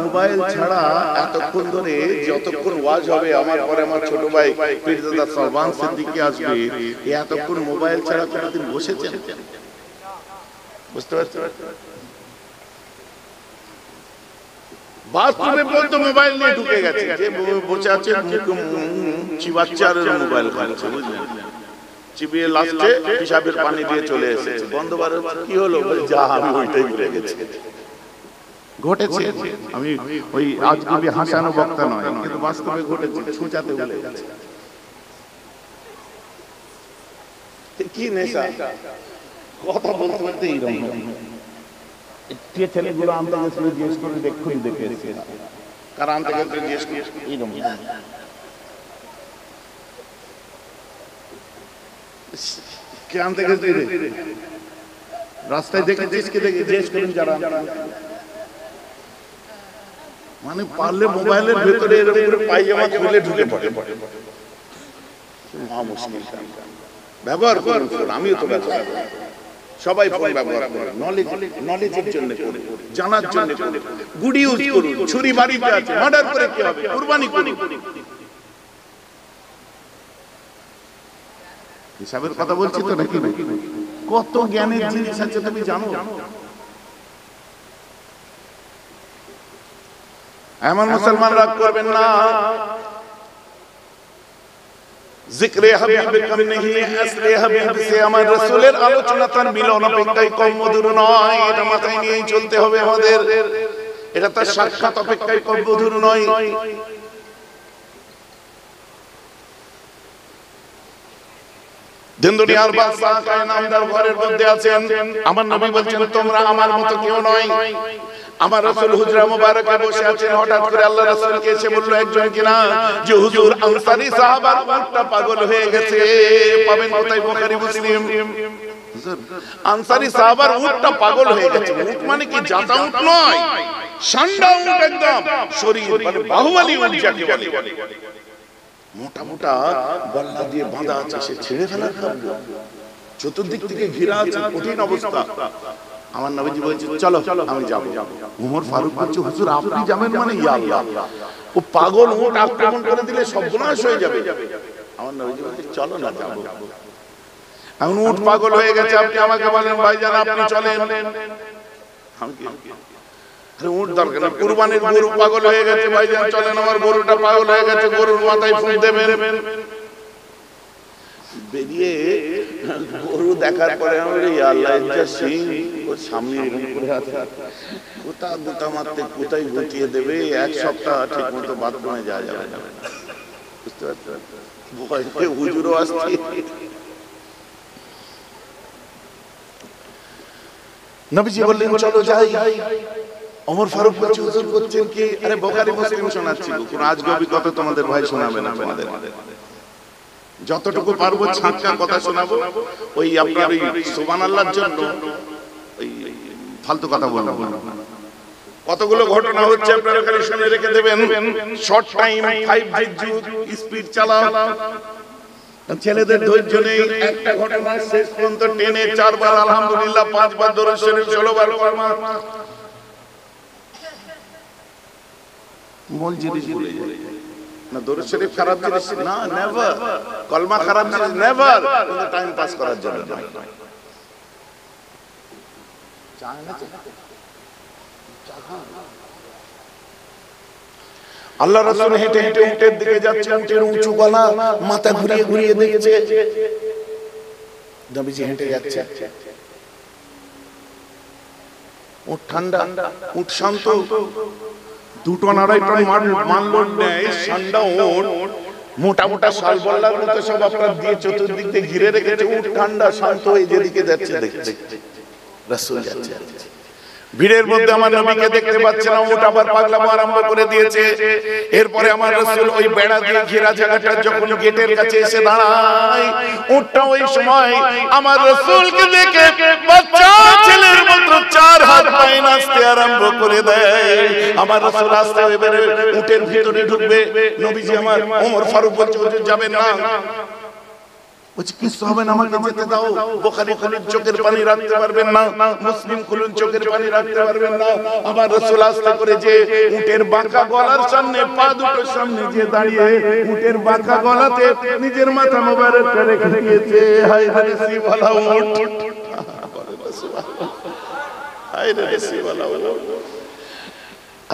মোবাইল ছাড়া এতক্ষণ ধরে যতক্ষণ ওয়াজ হবে, আমার পরে আমার ছোট ভাই পীরজাদা সালমান সিদ্দিকী আসবে, এতক্ষণ মোবাইল ছাড়া কোনদিন বসেছেন? বুঝতে পারছেন? বাথরুমে পর্যন্ত মোবাইল নিয়ে ঢুকে গেছে, যে বসে আছে চিবাচ্চার মোবাইল খাচ্ছে, বুঝলেন? চিবিয়ে লাস্টে হিসাবের পানি দিয়ে চলে এসেছে। বন্ধবার কি হলো? যা আমি ওইটাই ভুলে গেছি। ঘটেছে, আমি ওই আজগুবি হাসানো বক্তা নয়, কিন্তু বাস্তবে ঘটেছে, ছুঁচাতে ভুলে গেছে। কি নেশা, কথা বলতে বলতে এইরকম। যে ছেলেগুলো আনতে গেছিল জিজ্ঞেস করে দেখুন, দেখে এসেছে কারা আনতে গেছিল জিজ্ঞেস করে এইরকম। কে আনতে গেছিল রাস্তায় দেখেছিস? কে দেখে জিজ্ঞেস করেন যারা। মানে পারলে মোবাইলের ভেতরে এরকম করে পায়জামা খুলে ঢুকে পড়ে, মুশকিল। ব্যবহার করুন, আমিও তো ব্যবহার করি, সবাই ফোন ব্যবহার করে, নলেজের জন্য করে, জানার জন্য করে, গুড ইউজ করুন। ছুরি বাড়িতে আছে, মার্ডার করে কি হবে, কুরবানি করুন। হিসাবের কথা বলছি তো নাকি? কত জ্ঞানের জিনিস আছে তুমি জানো? এমন মুসলমান রাগ করবেন না। জিক্রে হাবিব কম নেহি, আসলে হাবিব সে আমার রাসূলের আলোচনা তার মিলন অপেক্ষায় কম মধুর নয়। এটা মাথায় নিয়েই চলতে হবে আমাদের। এটা তার সাক্ষাৎ অপেক্ষায় কম মধুর নয়। দিন দুনিয়ার বাদশা কায়নামদার ঘরের মধ্যে আছেন। আমার নবী বলছেন তোমরা আমার মতো কেউ নয়। আমার রাসূল হুজরা মুবারকে বসে আছেন। হঠাৎ করে আল্লাহ রাসূলকে এসে বলল একজন কিনা যে হুজুর আনসারী সাহাবার উটটা পাগল হয়ে গেছে। পাবেন কোথায়? বুখারী মুসলিম। হুজুর আনসারী সাহাবার উটটা পাগল হয়ে গেছে। উট মানে কি জাতা উট নয়, ষান্ডা উট, একদম শরীর মানে বাহুবলী উট যাকে বলে। মোটা মোটা বল্লা দিয়ে বাঁধা আছে, সে ছেড়ে ফেলার কারণ। চতুর্দিক থেকে ঘিরা আছে, কঠিন অবস্থা। আমার নবীজি বলছে চলো আমি যাব। ওমর ফারুক বলছে হুজুর আপনি যাবেন মানে? ইয়া আল্লাহ, ও পাগল উট আক্রমণ করে দিলে সর্বনাশ হয়ে যাবে। আমার নবীজি বলছে চলো না, যাব। এখন উট পাগল হয়ে গেছে, আপনি আমাকে বলেন ভাইজান আপনি চলেন। উট দরকার না, কুরবানির গরু পাগল হয়ে গেছে, ভাইজান চলেন আমার গরুটা পাগল হয়ে গেছে, গরুর মাথায় ফুঁক দেবেন। বেরিয়ে গরু দেখার পরে আমরা আল্লাহ যা সিং ওর সামনে এরকম করে আছে, কোথা গোটা মারতে কোথায় গুটিয়ে দেবে। এক সপ্তাহ ঠিক মতো বাথরুমে যাওয়া যাবে না, বুঝতে পারছেন? ভয়তে হুজুরও আসছে। নবীজি বললেন চলো যাই। ওমর ফারুক বলছে হুজুর করছেন কি? আরে বুখারী মুসলিম শোনাচ্ছি, কোন আজকে অভিজ্ঞতা তোমাদের ভাই শোনাবে না। তোমাদের যতটুকু পারবো ছাঁকা কথা শোনাবো। ওই আপনার ওই সুবহানাল্লাহর জন্য ওই ফালতু কথা বলবো না। কতগুলো ঘটনা হচ্ছে আপনারা খালি শুনে রেখে দেবেন। শর্ট টাইম 5G যুগ, স্পিড চালাও। ছেলেদের ধৈর্য নেই। একটা ঘটনা শেষ পর্যন্ত টেনে 4 বার আলহামদুলিল্লাহ, 5 বার দরুদ শরীফ, 16 বার কলমা। মূল জিনিস ভুলে যায় না। দরুদ শরীফ খারাপ জিনিস না, নেভার। কলমা খারাপ জিনিস, নেভার। কিন্তু টাইম পাস করার জন্য নয়। আল্লাহ রাসূল হেঁটে হেঁটে উটের দিকে যাচ্ছে। উটের উঁচু গলা, মাথা ঘুরিয়ে ঘুরিয়ে দেখছে। নবীজি হেঁটে যাচ্ছে। উট ঠান্ডা, উট শান্ত। 2-2.5 টন মানলোড নেয়, ঠান্ডা উট। মোটা মোটা শাল বল্লার মতো সব আপনার দিয়ে চতুর্দিক দিয়ে ঘিরে রেখেছে। উট ঠান্ডা শান্ত হয়ে যেদিকে যাচ্ছে দেখছে। রাসূল যাচ্ছে। ভিড়ের মধ্যে আমার নবীকে দেখতে পাচ্ছে না। উট আবার পাগলামো আরম্ভ করে দিয়েছে। এরপরে আমার রাসূল ওই বেড়া দিয়ে ঘেরা জায়গাটা যখন গেটের কাছে এসে দাঁড়ায়, উটটা ওই সময় আমার রাসূলকে দেখে বাচ্চা ছেলের মতো 4 হাত পায়ে নাচতে আরম্ভ করে দেয়। আমার রাসূল আস্তে এবারে উটের ভিতরে ঢুকবে। নবীজি আমার ওমর ফারুক বলছে হুজুর যাবেন না। বলছে কিছু হবে না, আমাকে যেতে দাও। বুখারী খুলুন, চোখের পানি রাখতে পারবেন না। মুসলিম খুলুন, চোখের পানি রাখতে পারবেন না। আমার রাসূল আস্তে করে যে উটের বাঁকা গলার সামনে, পা দুটোর সামনে যে দাঁড়িয়ে উটের বাঁকা গলাতে নিজের মাথা মোবারক রেখে দিয়েছে। হায় রে সিওয়ালা উট, হায় রে সিওয়ালা উট।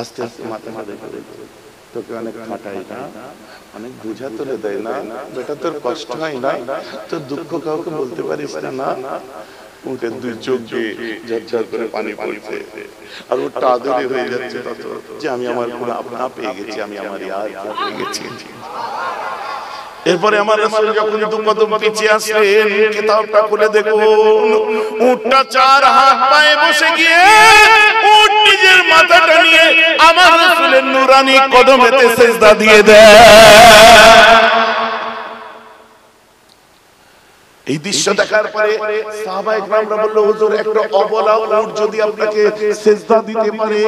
আস্তে আস্তে মাথা রেখে দিয়েছে। তোকে অনেক খাটাই না, অনেক বুঝা তোলে দেয় না, বেটা তোর কষ্ট হয় না, তোর দুঃখ কাউকে বলতে পারিস না। উটের 2 চোখ দিয়ে ঝরঝর করে পানি পড়ছে। আর উটটা আদরে হয়ে যাচ্ছে তত যে আমি আমার পুরো আপনা পেয়ে গেছি, আমি আমার ইয়ার পেয়ে গেছি। এরপরে আমার রাসূল যখন 2 কদম পিছিয়ে আসলেন, কিতাবটা খুলে দেখুন, উটটা 4 হাত পায়ে বসে গিয়ে উট নিজের মাথাটা নিয়ে আমার রাসূলের নূরানি কদমেতে সিজদা দিয়ে দেয়। এই দৃশ্য দেখার পরে সাহাবায়ে কেরামরা বলল হুজুর একটা অবলা উট যদি আপনাকে সিজদা দিতে পারে,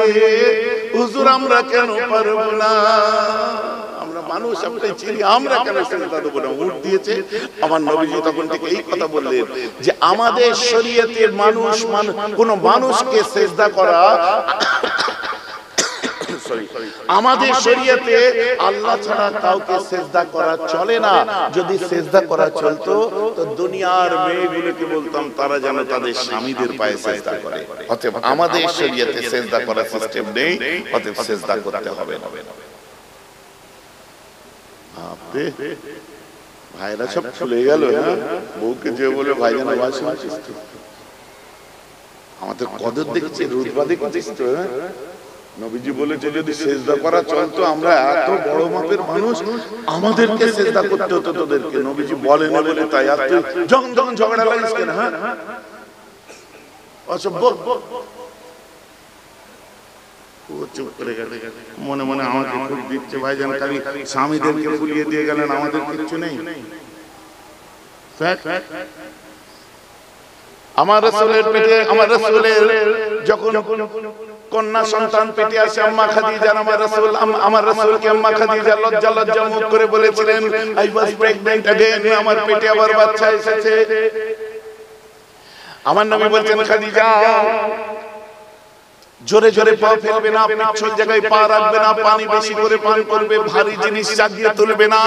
হুজুর আমরা কেন পারব না? আমরা মানুষ, আপনি চিনি, আমরা কেন সেজদা দেব না? উট দিয়েছে। আমার নবীজি তখন থেকে এই কথা বললেন যে আমাদের শরীয়তে মানুষ কোন মানুষকে সেজদা করা, আমাদের শরীয়তে আল্লাহ ছাড়া কাউকে সেজদা করা চলে না। যদি সেজদা করা চলতো তো দুনিয়ার মেয়েগুলোকে বলতাম তারা যেন তাদের স্বামীদের পায়ে সেজদা করে। অতএব আমাদের শরীয়তে সেজদা করার সিস্টেম নেই, অতএব সেজদা করতে হবে না। আপনি ভাইরা সব চলে গেল, হ্যাঁ, বউকে যে বলে ভাই যেন বাসি আমাদের কদর দেখছি, রুতবা দেখছিস তো। নবীজি বলেছে যদি সেজদা করা চলতো, আমরা এত বড় মাপের মানুষ, আমাদেরকে সেজদা করতে হতো তোদেরকে। নবীজি বলেন বলে তাই। আর তুই যখন যখন ঝগড়া লাগিস কেন? হ্যাঁ, অসভ্য। ও চুপ করে গেল, মনে মনে আমাকে খুব দিচ্ছে ভাইজান, খালি স্বামীদেরকে ফুলিয়ে দিয়ে গেলেন, আমাদের কিচ্ছু নেই। আমার রাসূলের পেটে, আমার রাসূলের যখন কন্যা সন্তান পেটে আসে আম্মা খাদিজা, আমার রাসূলকে আম্মা খাদিজা লজ্জা লজ্জা মুখ করে বলেছিলেন আই ওয়াজ প্রেগন্যান্ট অ্যাগেন, আমার পেটে আবার বাচ্চা এসেছে। আমার নবী বলছেন খাদিজা জোরে জোরে পা ফেলবে না, পিছন জায়গায় পা রাখবে না, পানি বেশি করে পান করবে, ভারী জিনিস চাগিয়ে তুলবে না,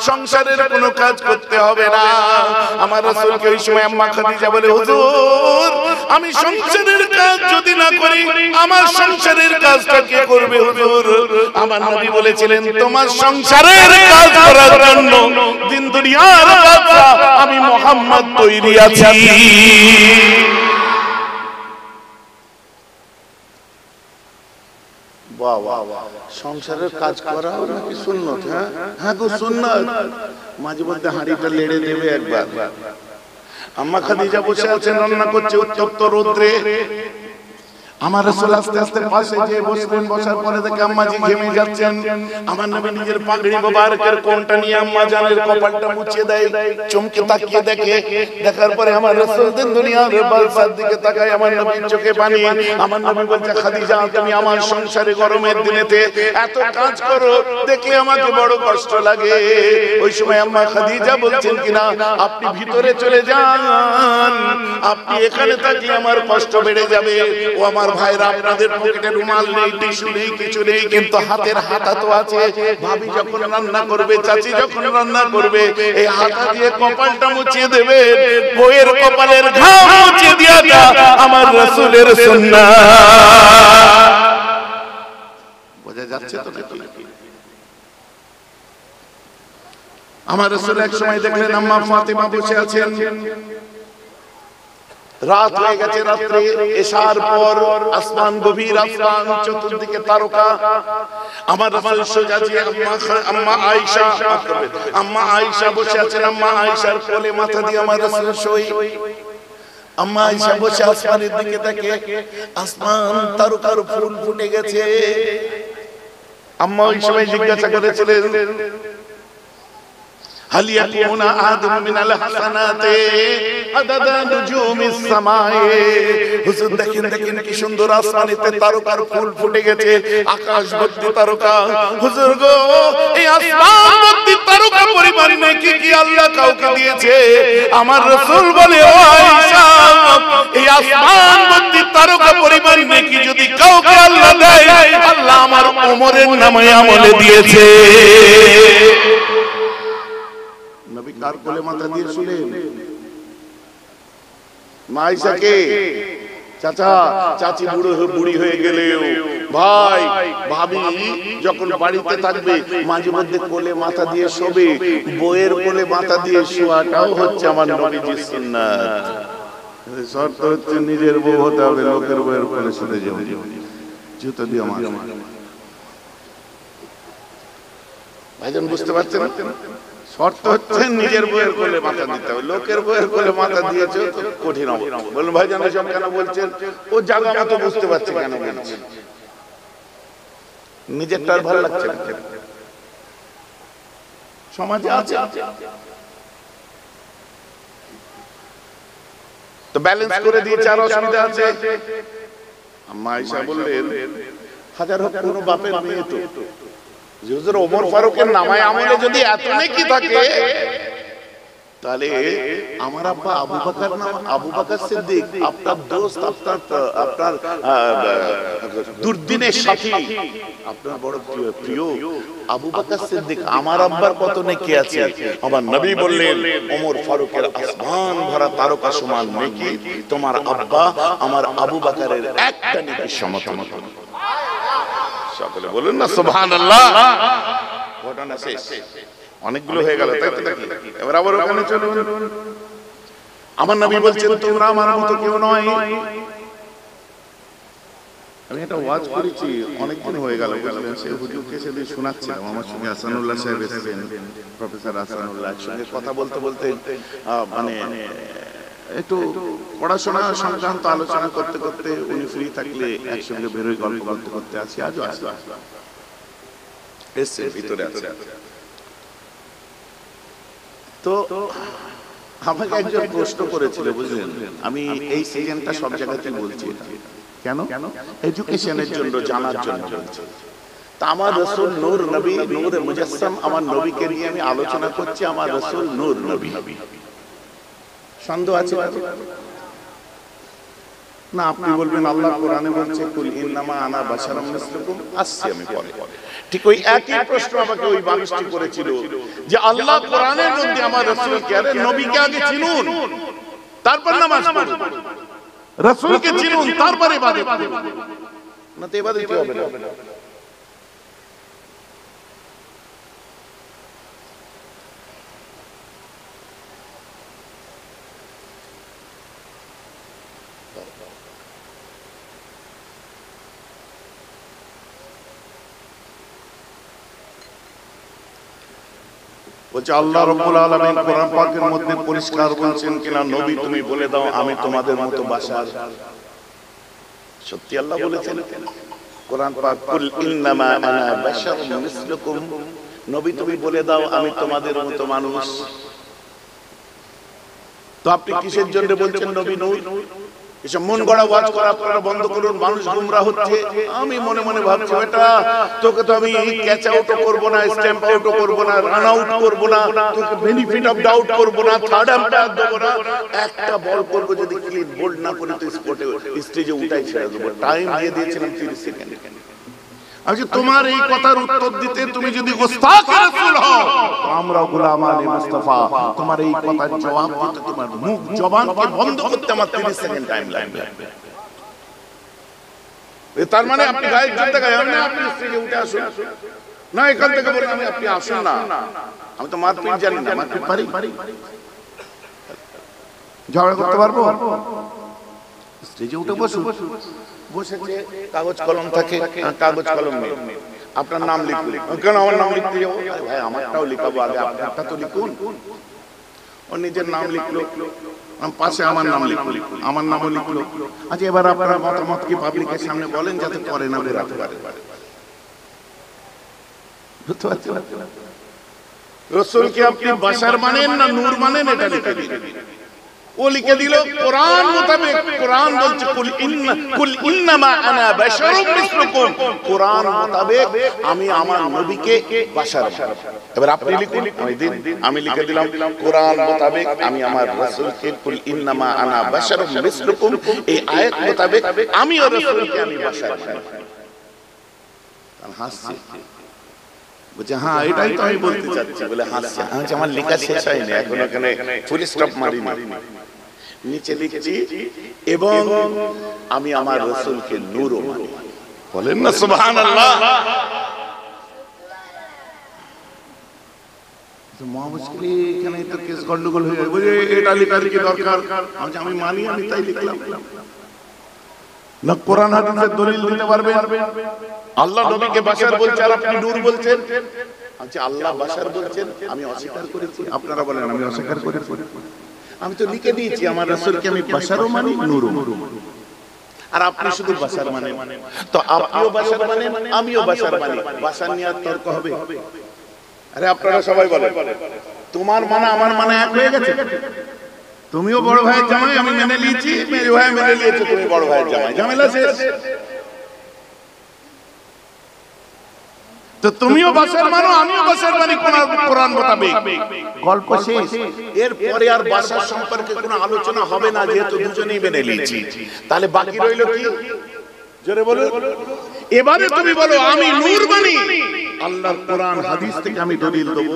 সংসারের কোনো কাজ করতে হবে না। আমার রাসূলকে ওই সময় আম্মা খাদিজা বলে হুজুর আমি সংসারের কাজ যদি না করি আমার সংসারের কাজটা কে করবে হুজুর? আমার নবী বলেছিলেন তোমার সংসারের কাজ করার জন্য দিন দুনিয়ার বাদশা আমি মুহাম্মদ তৈরি আছি। সংসারের কাজ করা নাকি সুন্নত? হ্যাঁ হ্যাঁ গো সুন্নত। মাঝে মধ্যে হাঁড়িটা লেড়ে দেবে একবার। আম্মা খাদিজা বসে আছেন, রান্না করছে উত্তপ্ত রৌদ্রে। আমার রাসূল আস্তে আস্তে পাশে গিয়ে বসলেন। বসার পরে দেখে আম্মাজি ঘেমে যাচ্ছেন। আমার নবী নিজের পাগড়ি মোবারকের কোণটা নিয়ে আম্মা জানের কপালটা মুছে দেয়, চমকে তাকিয়ে দেখে। দেখার পরে আমার রাসূল দিন দুনিয়ার বাদশার দিকে তাকায়, আমার নবীর চোখে পানি। আমার নবী বলছে খাদিজা তুমি আমার সংসারে গরমের দিনেতে এত কাজ করো দেখলে আমাকে বড় কষ্ট লাগে। ওই সময় আম্মা খাদিজা বলছেন কিনা আপনি ভিতরে চলে যান, আপনি এখানে থাকলে আমার কষ্ট বেড়ে যাবে। ও আমার ভাইরা আপনাদের পকেটে রুমাল নেই, টিস্যু নেই, কিছু নেই, কিন্তু হাতের হাতা তো আছে। ভাবি যখন রান্না করবে, চাচি যখন রান্না করবে, এই হাতা দিয়ে কপালটা মুছিয়ে দেবে। বউয়ের কপালের ঘাম মুছিয়ে দেওয়াটা আমার রাসূলের সুন্নাহ। বোঝা যাচ্ছে তো নাকি? আমার রাসূল এক সময় দেখলেন আম্মা ফাতেমা বসে আছেন। রাত হয়ে গেছে, রাত্রে এশার পর আসমান গভীর, আসমান চতুর্দিকে তারকা। আমার রাসূল সোজা যে আম্মা আয়েশা বসে আছেন। আম্মা আয়েশার কোলে মাথা দিয়ে আমার রাসূল শোয়। আম্মা আয়েশা বসে আসমানের দিকে দেখে, আসমান তারকার ফুল ফুটে গেছে। আম্মা ওই সময় জিজ্ঞাসা করেছিলেন হাল ইয়াকুনা আহাদুম মিনাল হাসানাতি আদাদা নুজুমিস সামায়ে। হুজুর দেখেন দেখেন কি সুন্দর আসমানেতে তারকার ফুল ফুটে গেছে, আকাশ ভর্তি তারকা। হুজুর গো এই আসমান ভর্তি তারকা পরিমাণ নেকি কি আল্লাহ কাউকে দিয়েছে? আমার রাসূল বলে ও আয়েশা এই আসমান ভর্তি তারকা পরিমাণ নেকি যদি কাউকে আল্লাহ দেয়, আল্লাহ আমার ওমরের নামে আমলে দিয়েছে। নবী কার কোলে মাথা দিয়ে শুলেন? মা আয়েশাকে। চাচা চাচি বুড়ি হয়ে গেলেও ভাই ভাবি যখন বাড়িতে থাকবে মাঝে মধ্যে কোলে মাথা দিয়ে শোবে। বউয়ের কোলে মাথা দিয়ে শোয়াটাও হচ্ছে আমার নবীজির সুন্নাত। শর্ত হচ্ছে নিজের বউ হতে হবে, লোকের বউয়ের কোলে শুতে যাবে। জুতো দিয়ে আমার ভাইজান বুঝতে পারছেন? শর্ত হচ্ছে নিজের বউয়ের কোলে মাথা দিতে হবে, লোকের বউয়ের কোলে মাথা দিয়েছে তো কঠিন হবে। বলুন ভাইজান এসব কেন বলছেন? ও জায়গা মতো বুঝতে পারছে কেন বলছেন। নিজেরটা আর ভালো লাগছে না, সমাজে আছে তো ব্যালেন্স করে দিয়েছে, আর অসুবিধা আছে। আম্মা আয়েশা বললেন হাজার হোক কোনো বাপের মেয়ে তো হুজুর ওমর ফারুকের নামায় আমলে যদি এত নেকি থাকে, তাহলে আমার আব্বা আবু বকর নাম, আবু বকর সিদ্দিক, আপনার দোস্ত, আপনার দুর্দিনের সাথী, আপনার বড় প্রিয় আবু বকর সিদ্দিক, আমার আব্বার কত নেকি আছে। আমার নবী বললেন ওমর ফারুকের আসমান ভরা তারকা সমান নেকি, তোমার আব্বা আমার আবু বকরের একটা নেকির সমতুল্য। সকলে বলুন না সুবহানাল্লাহ। ঘটনা শেষ, অনেকগুলো হয়ে গেল, তাই তো? এবার আবার ওখানে চলুন। আমার নবী বলছেন তোমরা আমার মতো কেউ নয়। আমি একটা ওয়াজ করেছি, অনেকদিন হয়ে গেল, বুঝলেন? সে হুজুরকে সেদিন শোনাচ্ছিলাম, আমার সঙ্গে হাসানুল্লাহ সাহেব এসেছেন, প্রফেসর হাসানুল্লাহ, একসঙ্গে কথা বলতে বলতে মানে একটু পড়াশোনা সংক্রান্ত আলোচনা করতে করতে উনি ফ্রি থাকলে একসঙ্গে বেরোই, গল্প করতে করতে আসি, আজও আসলাম, এসছে ভিতরে আছে। তো আমাকে একজন প্রশ্ন করেছিল, বুঝলেন? আমি এই সিজনটা সব জায়গাতে বলছি, কেন? এডুকেশনের জন্য, জানার জন্য বলছি। তা আমার রাসূল নূর নবী, নূরে মুজাসসাম, আমার নবীকে নিয়ে আমি আলোচনা করছি, আমার রাসূল নূর নবী। সন্দেহ আছে না? আপনি বলবেন আল্লাহ কোরআনে বলছে কুল ইন্নামা আনা বাশারুম মিসলুকুম, আসছে আমি পরে। ঠিক ওই একই প্রশ্ন আমাকে ওই মানুষটি করেছিল যে আল্লাহ কোরআনের মধ্যে আমার রাসূলকে, আরে নবীকে আগে চিনুন তারপর নামাজ পড়ুন, রাসূলকে চিনুন তারপরে ইবাদত করুন, না তো ইবাদত কি হবে না? বলছে আল্লাহ রাব্বুল আলামিন কোরআন পাকের মধ্যে পরিষ্কার বলছেন কিনা, নবী তুমি বলে দাও আমি তোমাদের মতো বাশার। সত্যি আল্লাহ বলেছেন কোরআন পাক, কুল ইন্নামা আনা বাশারুম মিসলুকুম, নবী তুমি বলে দাও আমি তোমাদের মতো মানুষ। তো আপনি কিসের জন্য বলছেন নবী নূর? এসব মন গড়া ওয়াজ করা আপনারা বন্ধ করুন, মানুষ গুমরা হচ্ছে। আমি মনে মনে ভাবছি বেটা তোকে তো আমি ক্যাচ আউট করব না, স্ট্যাম্প আউট করব না, রান আউট করব না, তোকে বেনিফিট অফ ডাউট করব না, থার্ড আম্পায়ার দেব না, একটা বল করব, যদি ক্লিন বোল্ড না করে তো স্পটে স্টেজে উঠাই ছেড়ে দেব। টাইম দিয়ে দিয়েছিলাম 30 সেকেন্ড। আজ তোমার এই কথার উত্তর দিতে তুমি যদি গোস্তাখ রাসূল হও, আমরা গোলাম আলী মুস্তাফা, তোমার এই কথার জবাব দিতে তোমার মুখ জবানকে বন্ধ করতে আমার 30 সেকেন্ড টাইম লাগবে। তার মানে আপনি গায়ে যেতে গায়ে না, আপনি স্টেজে উঠে আসুন না, এখান থেকে বলেন আমি, আপনি আসুন না। আমি তো মারপিট জানি না, মারপিট পারি, ঝগড়া করতে পারবো? স্টেজে উঠে বসুন। বসেছে, কাগজ কলম থাকে, কাগজ কলম নেই, আপনার নাম লিখুন। কেন আমার নাম লিখতে যাবো? ভাই আমারটাও লিখাবো, আগে আপনারটা তো লিখুন। ও নিজের নাম লিখলো, পাশে আমার নাম লিখলো, আমার নামও লিখলো। আচ্ছা এবার আপনারা মতামত কি পাবলিকের সামনে বলেন, যাতে পরে না বেরাতে পারে। বুঝতে পারছি রাসূলকে আপনি বাশার মানেন না নূর মানেন, এটা লিখে দিন। ও লিখে দিল কোরআন মোতাবেক, কোরআন বলছে কুল ইন্নামা আনা বাশারুম মিসলুকুম, কোরআন মোতাবেক আমি আমার নবীকে বাশার। এবার আপনি লিখুন, আমি লিখে দিলাম কোরআন মোতাবেক আমি আমার রাসূলকে কুল ইন্নামা আনা বাশারুম মিসলুকুম, এই আয়াত মোতাবেক আমি ওর রাসূলকে আমি বাশার মানি। হাসছে, বলছে হ্যাঁ এটাই তো আমি বলতে চাচ্ছি, বলে হাসছে। আমার লেখা শেষ হয়নি এখন, এখানে ফুল স্টপ মারিনি, নিচে লিখছি এবং আমি আমার রাসূলকে নূরও মানি। বলেন না সুবহানাল্লাহ। মহামুশকিল, এখানে তো কেস গন্ডগোল হয়ে যাবে। বলে এটা লেখার কি দরকার? আমি মানি, আমি তাই লিখলাম। না কোরআন হাদিসের দলিল দিতে পারবে? আল্লাহ নবীকে বাশার বলছে আর আপনি নূর বলছেন। আচ্ছা আল্লাহ বাশার বলছেন, আমি অস্বীকার করেছি, আপনারা বলেন আমি অস্বীকার করেছি। আমি তো লিখে দিয়েছি আমার রাসূলকে আমি বাশারও মানি নূরও মানি। আর আপনি শুধু বাশার মানেন, তো আপনিও বাশার মানেন আমিও বাশার মানি, বাশার নিয়ে আর তর্ক হবে? আরে আপনারা সবাই বলেন তোমার মানা আমার মানা এক হয়ে গেছে। তুমিও বড় ভাইয়ের জামাই, আমি মেনে নিয়েছি, মেয়ে ভাই মেনে নিয়েছে, তুমি বড় ভাইয়ের জামাই, ঝামেলা শেষ। তো তুমিও বাসার মানো, আমিও বাসার মানি কোরআন মোতাবেক। গল্প শেষ। এরপরে আর বাসার সম্পর্কে কোনো আলোচনা হবে না, যেহেতু দুজনেই মেনে নিয়েছি। তাহলে বাকি রইল কি? জোরে বলো। এবারে তুমি বলো আমি নূর মানি, আল্লাহর কোরআন হাদিস থেকে আমি দলিল দেব।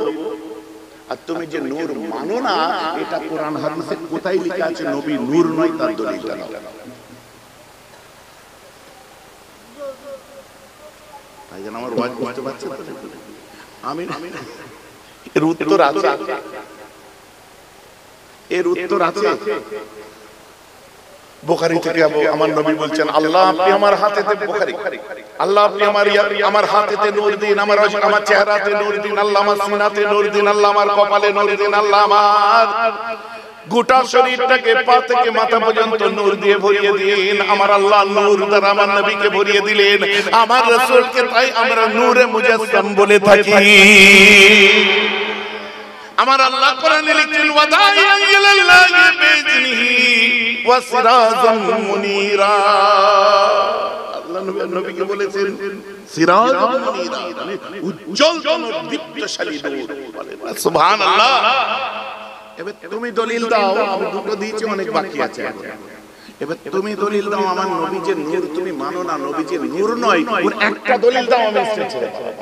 আর তুমি যে নূর মানো না, এটা কোরআন হাদিসে কোথায় লেখা আছে নবী নূর নয়, তার দলিলটা দাও। ভাইজান আমার ওয়াজ বুঝতে পারছেন? আমি এর উত্তর আছে, এর উত্তর আছে বুখারী থেকে। আমার নবী বলছেন, আল্লাহ আপনি আমার হাতেতে, বুখারী, আল্লাহ আপনি আমার হাতেতে নূর দিন, আমার চেহারাতে নূর দিন, আল্লাহ আমার সিনাতে নূর দিন, আল্লাহ আমার কপালে নূর দিন, আল্লাহ আমার গোটা শরীরটাকে পা থেকে মাথা পর্যন্ত নূর দিয়ে ভরিয়ে দিন। আমার আল্লাহ নূর দ্বারা আমার নবীকে ভরিয়ে দিলেন, আমার রাসূলকে তাই আমরা নূরে মুজাসসাম বলে থাকি। আমার আল্লাহ কোরআনে লিখছেন, ওয়াদাইয়ান ইলাল্লাহি বিইذনিহি ওয়া সিরাজাম মুনীরা। আল্লাহ নবীকে বলেছেন সিরাজাম মুনীরা, মানে উজ্জ্বল দীপ্তশালী নূর। সুবহানাল্লাহ। এবার তুমি দলিল দাও, আমি দুটো দিয়েছি, অনেক বাকি আছে। এবার তুমি দলিল দাও আমার নবী যে নূর, তুমি মানো না নবী যে নূর নয়, ওর একটা দলিল দাও, আমি স্টেজ ছেড়ে দেব।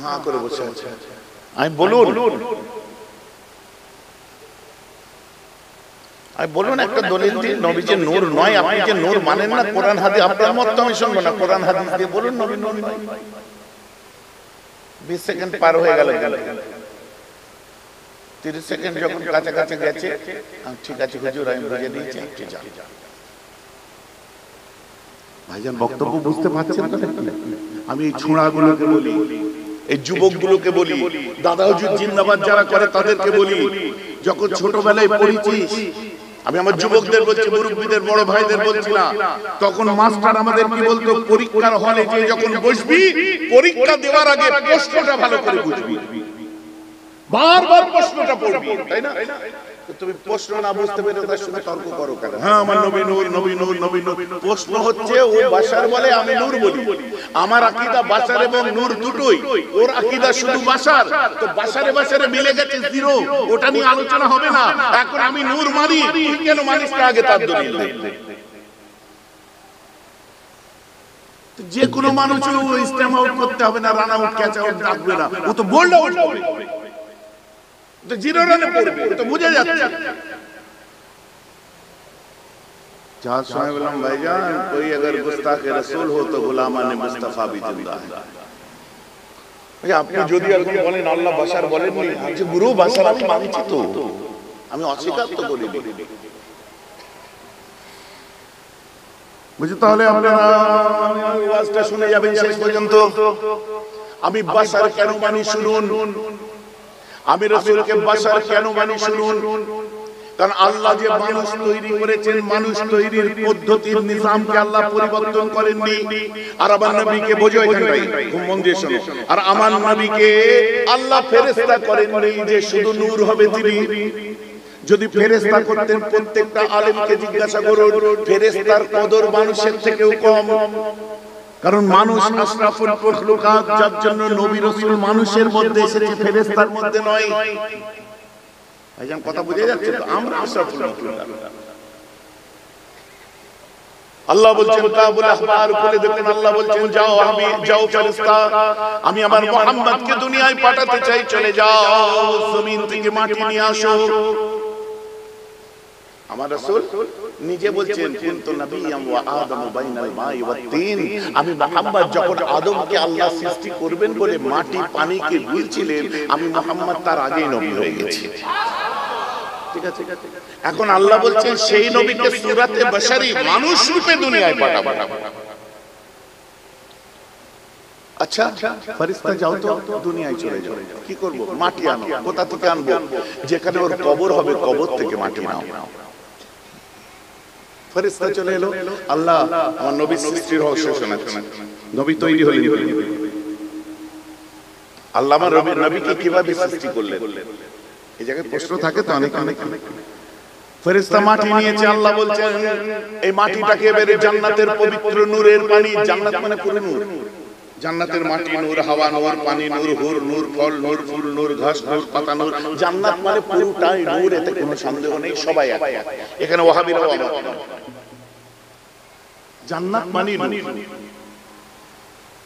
হ্যাঁ করে বসে আছে, আমি বলুন, বলুন একটা দলিল দিন নবী যে নূর নয়। আপনি যে নূর মানেন না, কোরআন হাদিস, আপনার মত আমি শুনবো না, কোরআন হাদিস দিয়ে বলুন নবী নূর নয়। 20 সেকেন্ড পার হয়ে গেল, 30 সেকেন্ড যখন কাছাকাছি গেছে, ঠিক আছে হুজুর আমি বুঝে দিয়েছি, আপনি যান। ভাইজান বক্তব্য বুঝতে পারছেন না? আমি এই ছোঁড়াগুলোকে বলি, এই যুবকগুলোকে বলি, দাদা হুজুর জিন্দাবাদ যারা করে তাদেরকে বলি, যখন ছোটবেলায় পড়েছিস, আমি আমার যুবকদের বলছি, মুরব্বীদের, বড় ভাইদের বলছি না, তখন মাস্টার আমাদের কি বলতো, পরীক্ষার হলে যে যখন বসবি, পরীক্ষা দেওয়ার আগে প্রশ্নটা ভালো করে বুঝবি, বারবার প্রশ্নটা পড়বি, তাই না? তুমি প্রশ্ন না বুঝতে পেরে তার সঙ্গে তর্ক করো কেন? হ্যাঁ আমার নবী নূর, নবী নূর, নবী নূর। প্রশ্ন হচ্ছে ও বাশার বলে, আমি নূর বলি। আমার আকীদা বাশার এবং নূর দুটোই, ওর আকীদা শুধু বাশার। তো বাশারে বাশারে মিলে গেছে জিরো, ওটা নিয়ে আলোচনা হবে না। এখন আমি নূর মানি, তুই কেন মানিস না? আগে তার দলিল দে। যে কোনো মানুষ ইসলাম আউট করতে হবে না, রান আউট, ক্যাচ আউট ডাকবে না, ও তো বোল্ড আউট হবে, তো জিরো রানে পড়বে, তো বুঝে যাচ্ছে। যার সময় বললাম ভাইজান कोई अगर गुस्ताखे रसूल हो तो गुलामाने मुस्तफा भी जिंदा है। আপনি যদি এরকম বলেন আল্লাহ বাশার বলেননি, যে গুরু বাশার আমি মানছি, তো আমি অস্বীকার তো করিনি। বুঝি? তাহলে আপনারা ওয়াজটা শুনে যাবেন শেষ পর্যন্ত। আমি বাশার কেন মানি শুনুন, আমি রাসূলকে বাশার কেন মানি শুনুন। কারণ আল্লাহ যে মানুষ তৈরি করেছেন, মানুষ তৈরির পদ্ধতির নিজামকে আল্লাহ পরিবর্তন করেননি। আর আমার নবীকে বোঝো এখানটাই, খুব মন দিয়ে শোনো। আর আমার নবীকে আল্লাহ ফেরেশতা করেননি যে শুধু নূর হবে তিনি। যদি ফেরেশতা করতেন, প্রত্যেকটা আলেমকে জিজ্ঞাসা করুন, ফেরেশতার কদর মানুষের থেকেও কম। কারণ মানুষ আশরাফুল মাখলুকাত, যার জন্য নবী রাসূল মানুষের মধ্যে এসেছে, ফেরেশতার মধ্যে নয়। ভাইজান কথা বুঝে যাচ্ছে তো? আমরা আশরাফুল মাখলুকাত। আল্লাহ বলছেন কাবুল আখবার বলে দেখুন, আল্লাহ বলছেন যাও, আমি যাও ফেরেশতা, আমি আমার মুহাম্মদকে দুনিয়ায় পাঠাতে চাই, চলে যাও, জমিন থেকে মাটি নিয়ে আসো। আমার রাসূল নিজে বলছেন কুনতু নাবিয়্যাম ওয়া আদামু বাইনাল মাই ওয়াত তিন। আমি মুহাম্মদ যখন আদমকে আল্লাহ সৃষ্টি করবেন বলে মাটি পানিকে বলছিলেন, আমি মুহাম্মদ তার আগেই নবী হয়ে গেছি। ঠিক আছে? এখন আল্লাহ বলছেন সেই নবীকে সূরাতে বশরী, মানুষ রূপে দুনিয়ায় পাঠাবো। আচ্ছা ফেরেশতা যাও তো দুনিয়ায় চলে যাও, কি করব? মাটি আনো। কোথা থেকে আনবো? যেখানে ওর কবর হবে, কবর থেকে মাটি নাও। ফেরেশতা চলে এলো, আল্লাহ আমার নবী সৃষ্টির রহস্য শোনাচ্ছেন। নবী তৈরি হলেন, আল্লাহ আমার নবীকে কিভাবে সৃষ্টি করলেন? এই জায়গায় প্রশ্ন থাকে তো অনেক অনেক। ফেরেশতা মাটি নিয়েছে, আল্লাহ বলছেন এই মাটিটাকে এবারে জান্নাতের পবিত্র নূরের পানি, জান্নাত মানে পুরো নূর, জান্নাতের মাটি নূর, হাওয়া নূর, পানি নূর, হুর নূর, ফল নূর, ফুল নূর, ঘাস নূর, পাতা নূর, জান্নাত মানে পুরোটাই নূর, এতে কোনো সন্দেহ নেই, সবাই এক। এখানে ওয়াহাবিরাও অমত, জান্নাত মানে নূর।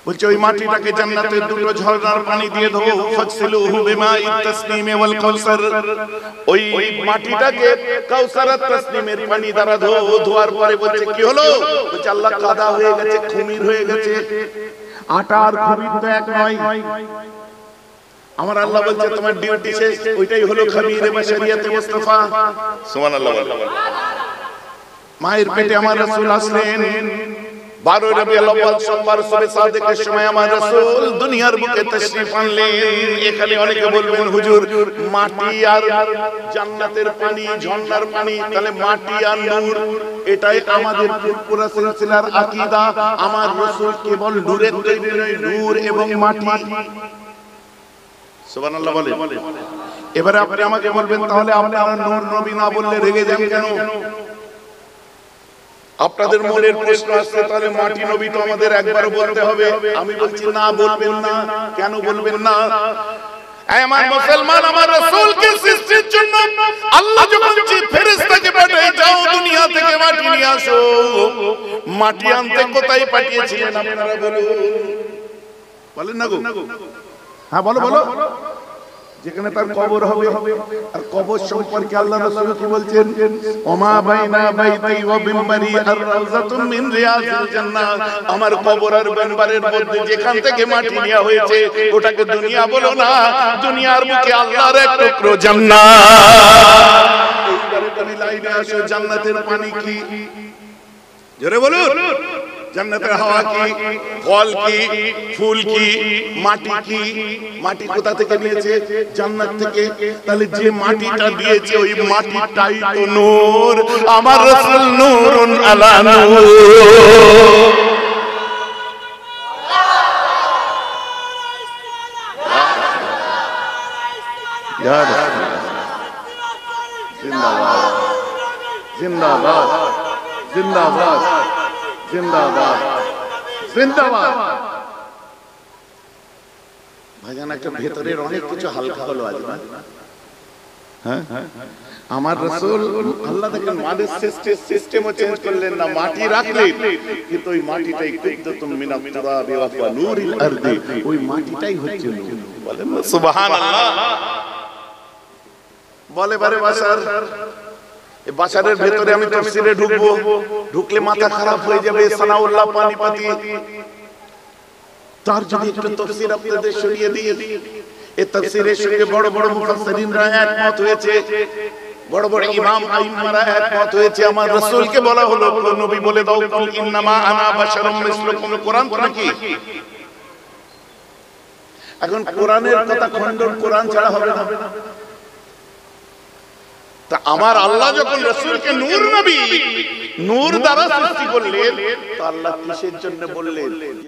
বলছে ওই মাটিটাকে জান্নাতের দুটো ঝর্ণার পানি দিয়ে ধোও, ফাগসিলুহু বিমাইত তাসনিম ওয়াল কাউসার, ওই মাটিটাকে কাউসার আর তাসনিমের পানি দ্বারা ধোও। ধোয়ার পরে বলছে কি হলো? বলছে আল্লাহ কাদা হয়ে গেছে, খুমির হয়ে গেছে। আটা আর খুমির তো এক নয়। আমার আল্লাহ বলছে তোমার ডিউটি শেষ, ওইটাই হলো খমিরে বাশারিয়াতে মুস্তাফা। সুবহানাল্লাহ। মায়ের পেটে আমার রাসূল আসলেন, 12 রবিউল আউয়াল সোমবার সুবহে সাদেকের সময় আমার রাসূল দুনিয়ার বুকে তাশরীফ আনলেন। এখানে অনেকে বলবেন হুজুর মাটি আর জান্নাতের পানি, ঝর্ণার পানি, তাহলে মাটি আর নূর, এটাই আমাদের পুরো সিলসিলার আকীদা। আমার রাসূল কেবল নূরের তৈরি নয়, নূর এবং মাটি। সুবহানাল্লাহ বলেন। এবারে আপনি আমাকে বলবেন তাহলে আপনারা নূর নবী না বললে রেগে যান কেন? আপনাদের মনের প্রশ্ন আসছে তাহলে মাটি নবী তো আমাদের একবারও বলতে হবে। আমি বলছি না, বলবেন না। কেন বলবেন না? আমার মুসলমান, আমার রাসূলকে সৃষ্টির জন্য আল্লাহ যখন ফেরেশতাকে পাঠায়, যাও দুনিয়া থেকে মাটি নিয়ে আসো, মাটি আনতে কোথায় পাঠিয়েছিলেন আপনারা বলেন না গো? হ্যাঁ বলো বলো। যেখানে তার কবর হবে, আর কবর সম্পর্কে আল্লাহ রাসূল কি বলছেন? ওমা বাইনা বাইতি ওয়া মিনবারি আর রাউযাতুম মিন রিয়াজিল জান্নাহ, আমার কবর আর মিনবারের মধ্যে যেখান থেকে মাটি নেওয়া হয়েছে ওটাকে দুনিয়া বলো না, দুনিয়ার বুকে আল্লাহর এক টুকরো জান্নাত। এইবারে তুমি লাইনে আসো, জান্নাতের পানি কি? জোরে বলুন। জান্নাতের হাওয়া কি, ফল কি, ফুল কি, মাটি কি? মাটি কোথা থেকে নিয়েছে? জান্নাত থেকে। তাহলে যে মাটিটা দিয়েছে ওই মাটিটাই তো নূর। আমার রাসূল নূরুন আলা নূর। ইয়া রাসূলুল্লাহ জিন্দাবাদ, জিন্দাবাদ, জিন্দাবাদ, জিন্দাবাদ, জিন্দাবাদ। ভাইজান একটা ভেতরের অনেক কিছু হালকা হলো আজ না? হ্যাঁ, আমার রাসূল আল্লাহ দেখেন মাটির সিস্টেমও চেঞ্জ করলেন না, মাটি রাখলেন, কিন্তু ওই মাটিটাই কুদ্দাতুম মিনাত তুরাবি ওয়া নূরিল আরদি, ওই মাটিটাই হচ্ছে নূর। বলেন সুবহানাল্লাহ। বলে বারে বাসার, এই বাসারের ভেতরে আমি তাফসীরে ঢুকবো, ঢুকলে মাথা খারাপ হয়ে যাবে। সানাউল্লাহ পানিপতি তার যদি একটু তাফসীর আপনাদের শুনিয়ে দিই, এই তাফসীরের সঙ্গে বড় বড় মুফাসসিরিনরা একমত হয়েছে, বড় বড় ইমাম আইম্মারা একমত হয়েছে। আমার রাসূলকে বলা হলো নবী বলে দাও কুল ইন্নামা আনা বাশারুম মিসলুকুম, কোরআন তো নাকি? এখন কোরআনের কথা খণ্ডন কোরআন ছাড়া হবে না। তা আমার আল্লাহ যখন রাসূলকে নূর নবী, নূর দ্বারা সৃষ্টি করলেন, তো আল্লাহ কিসের জন্য বললেন?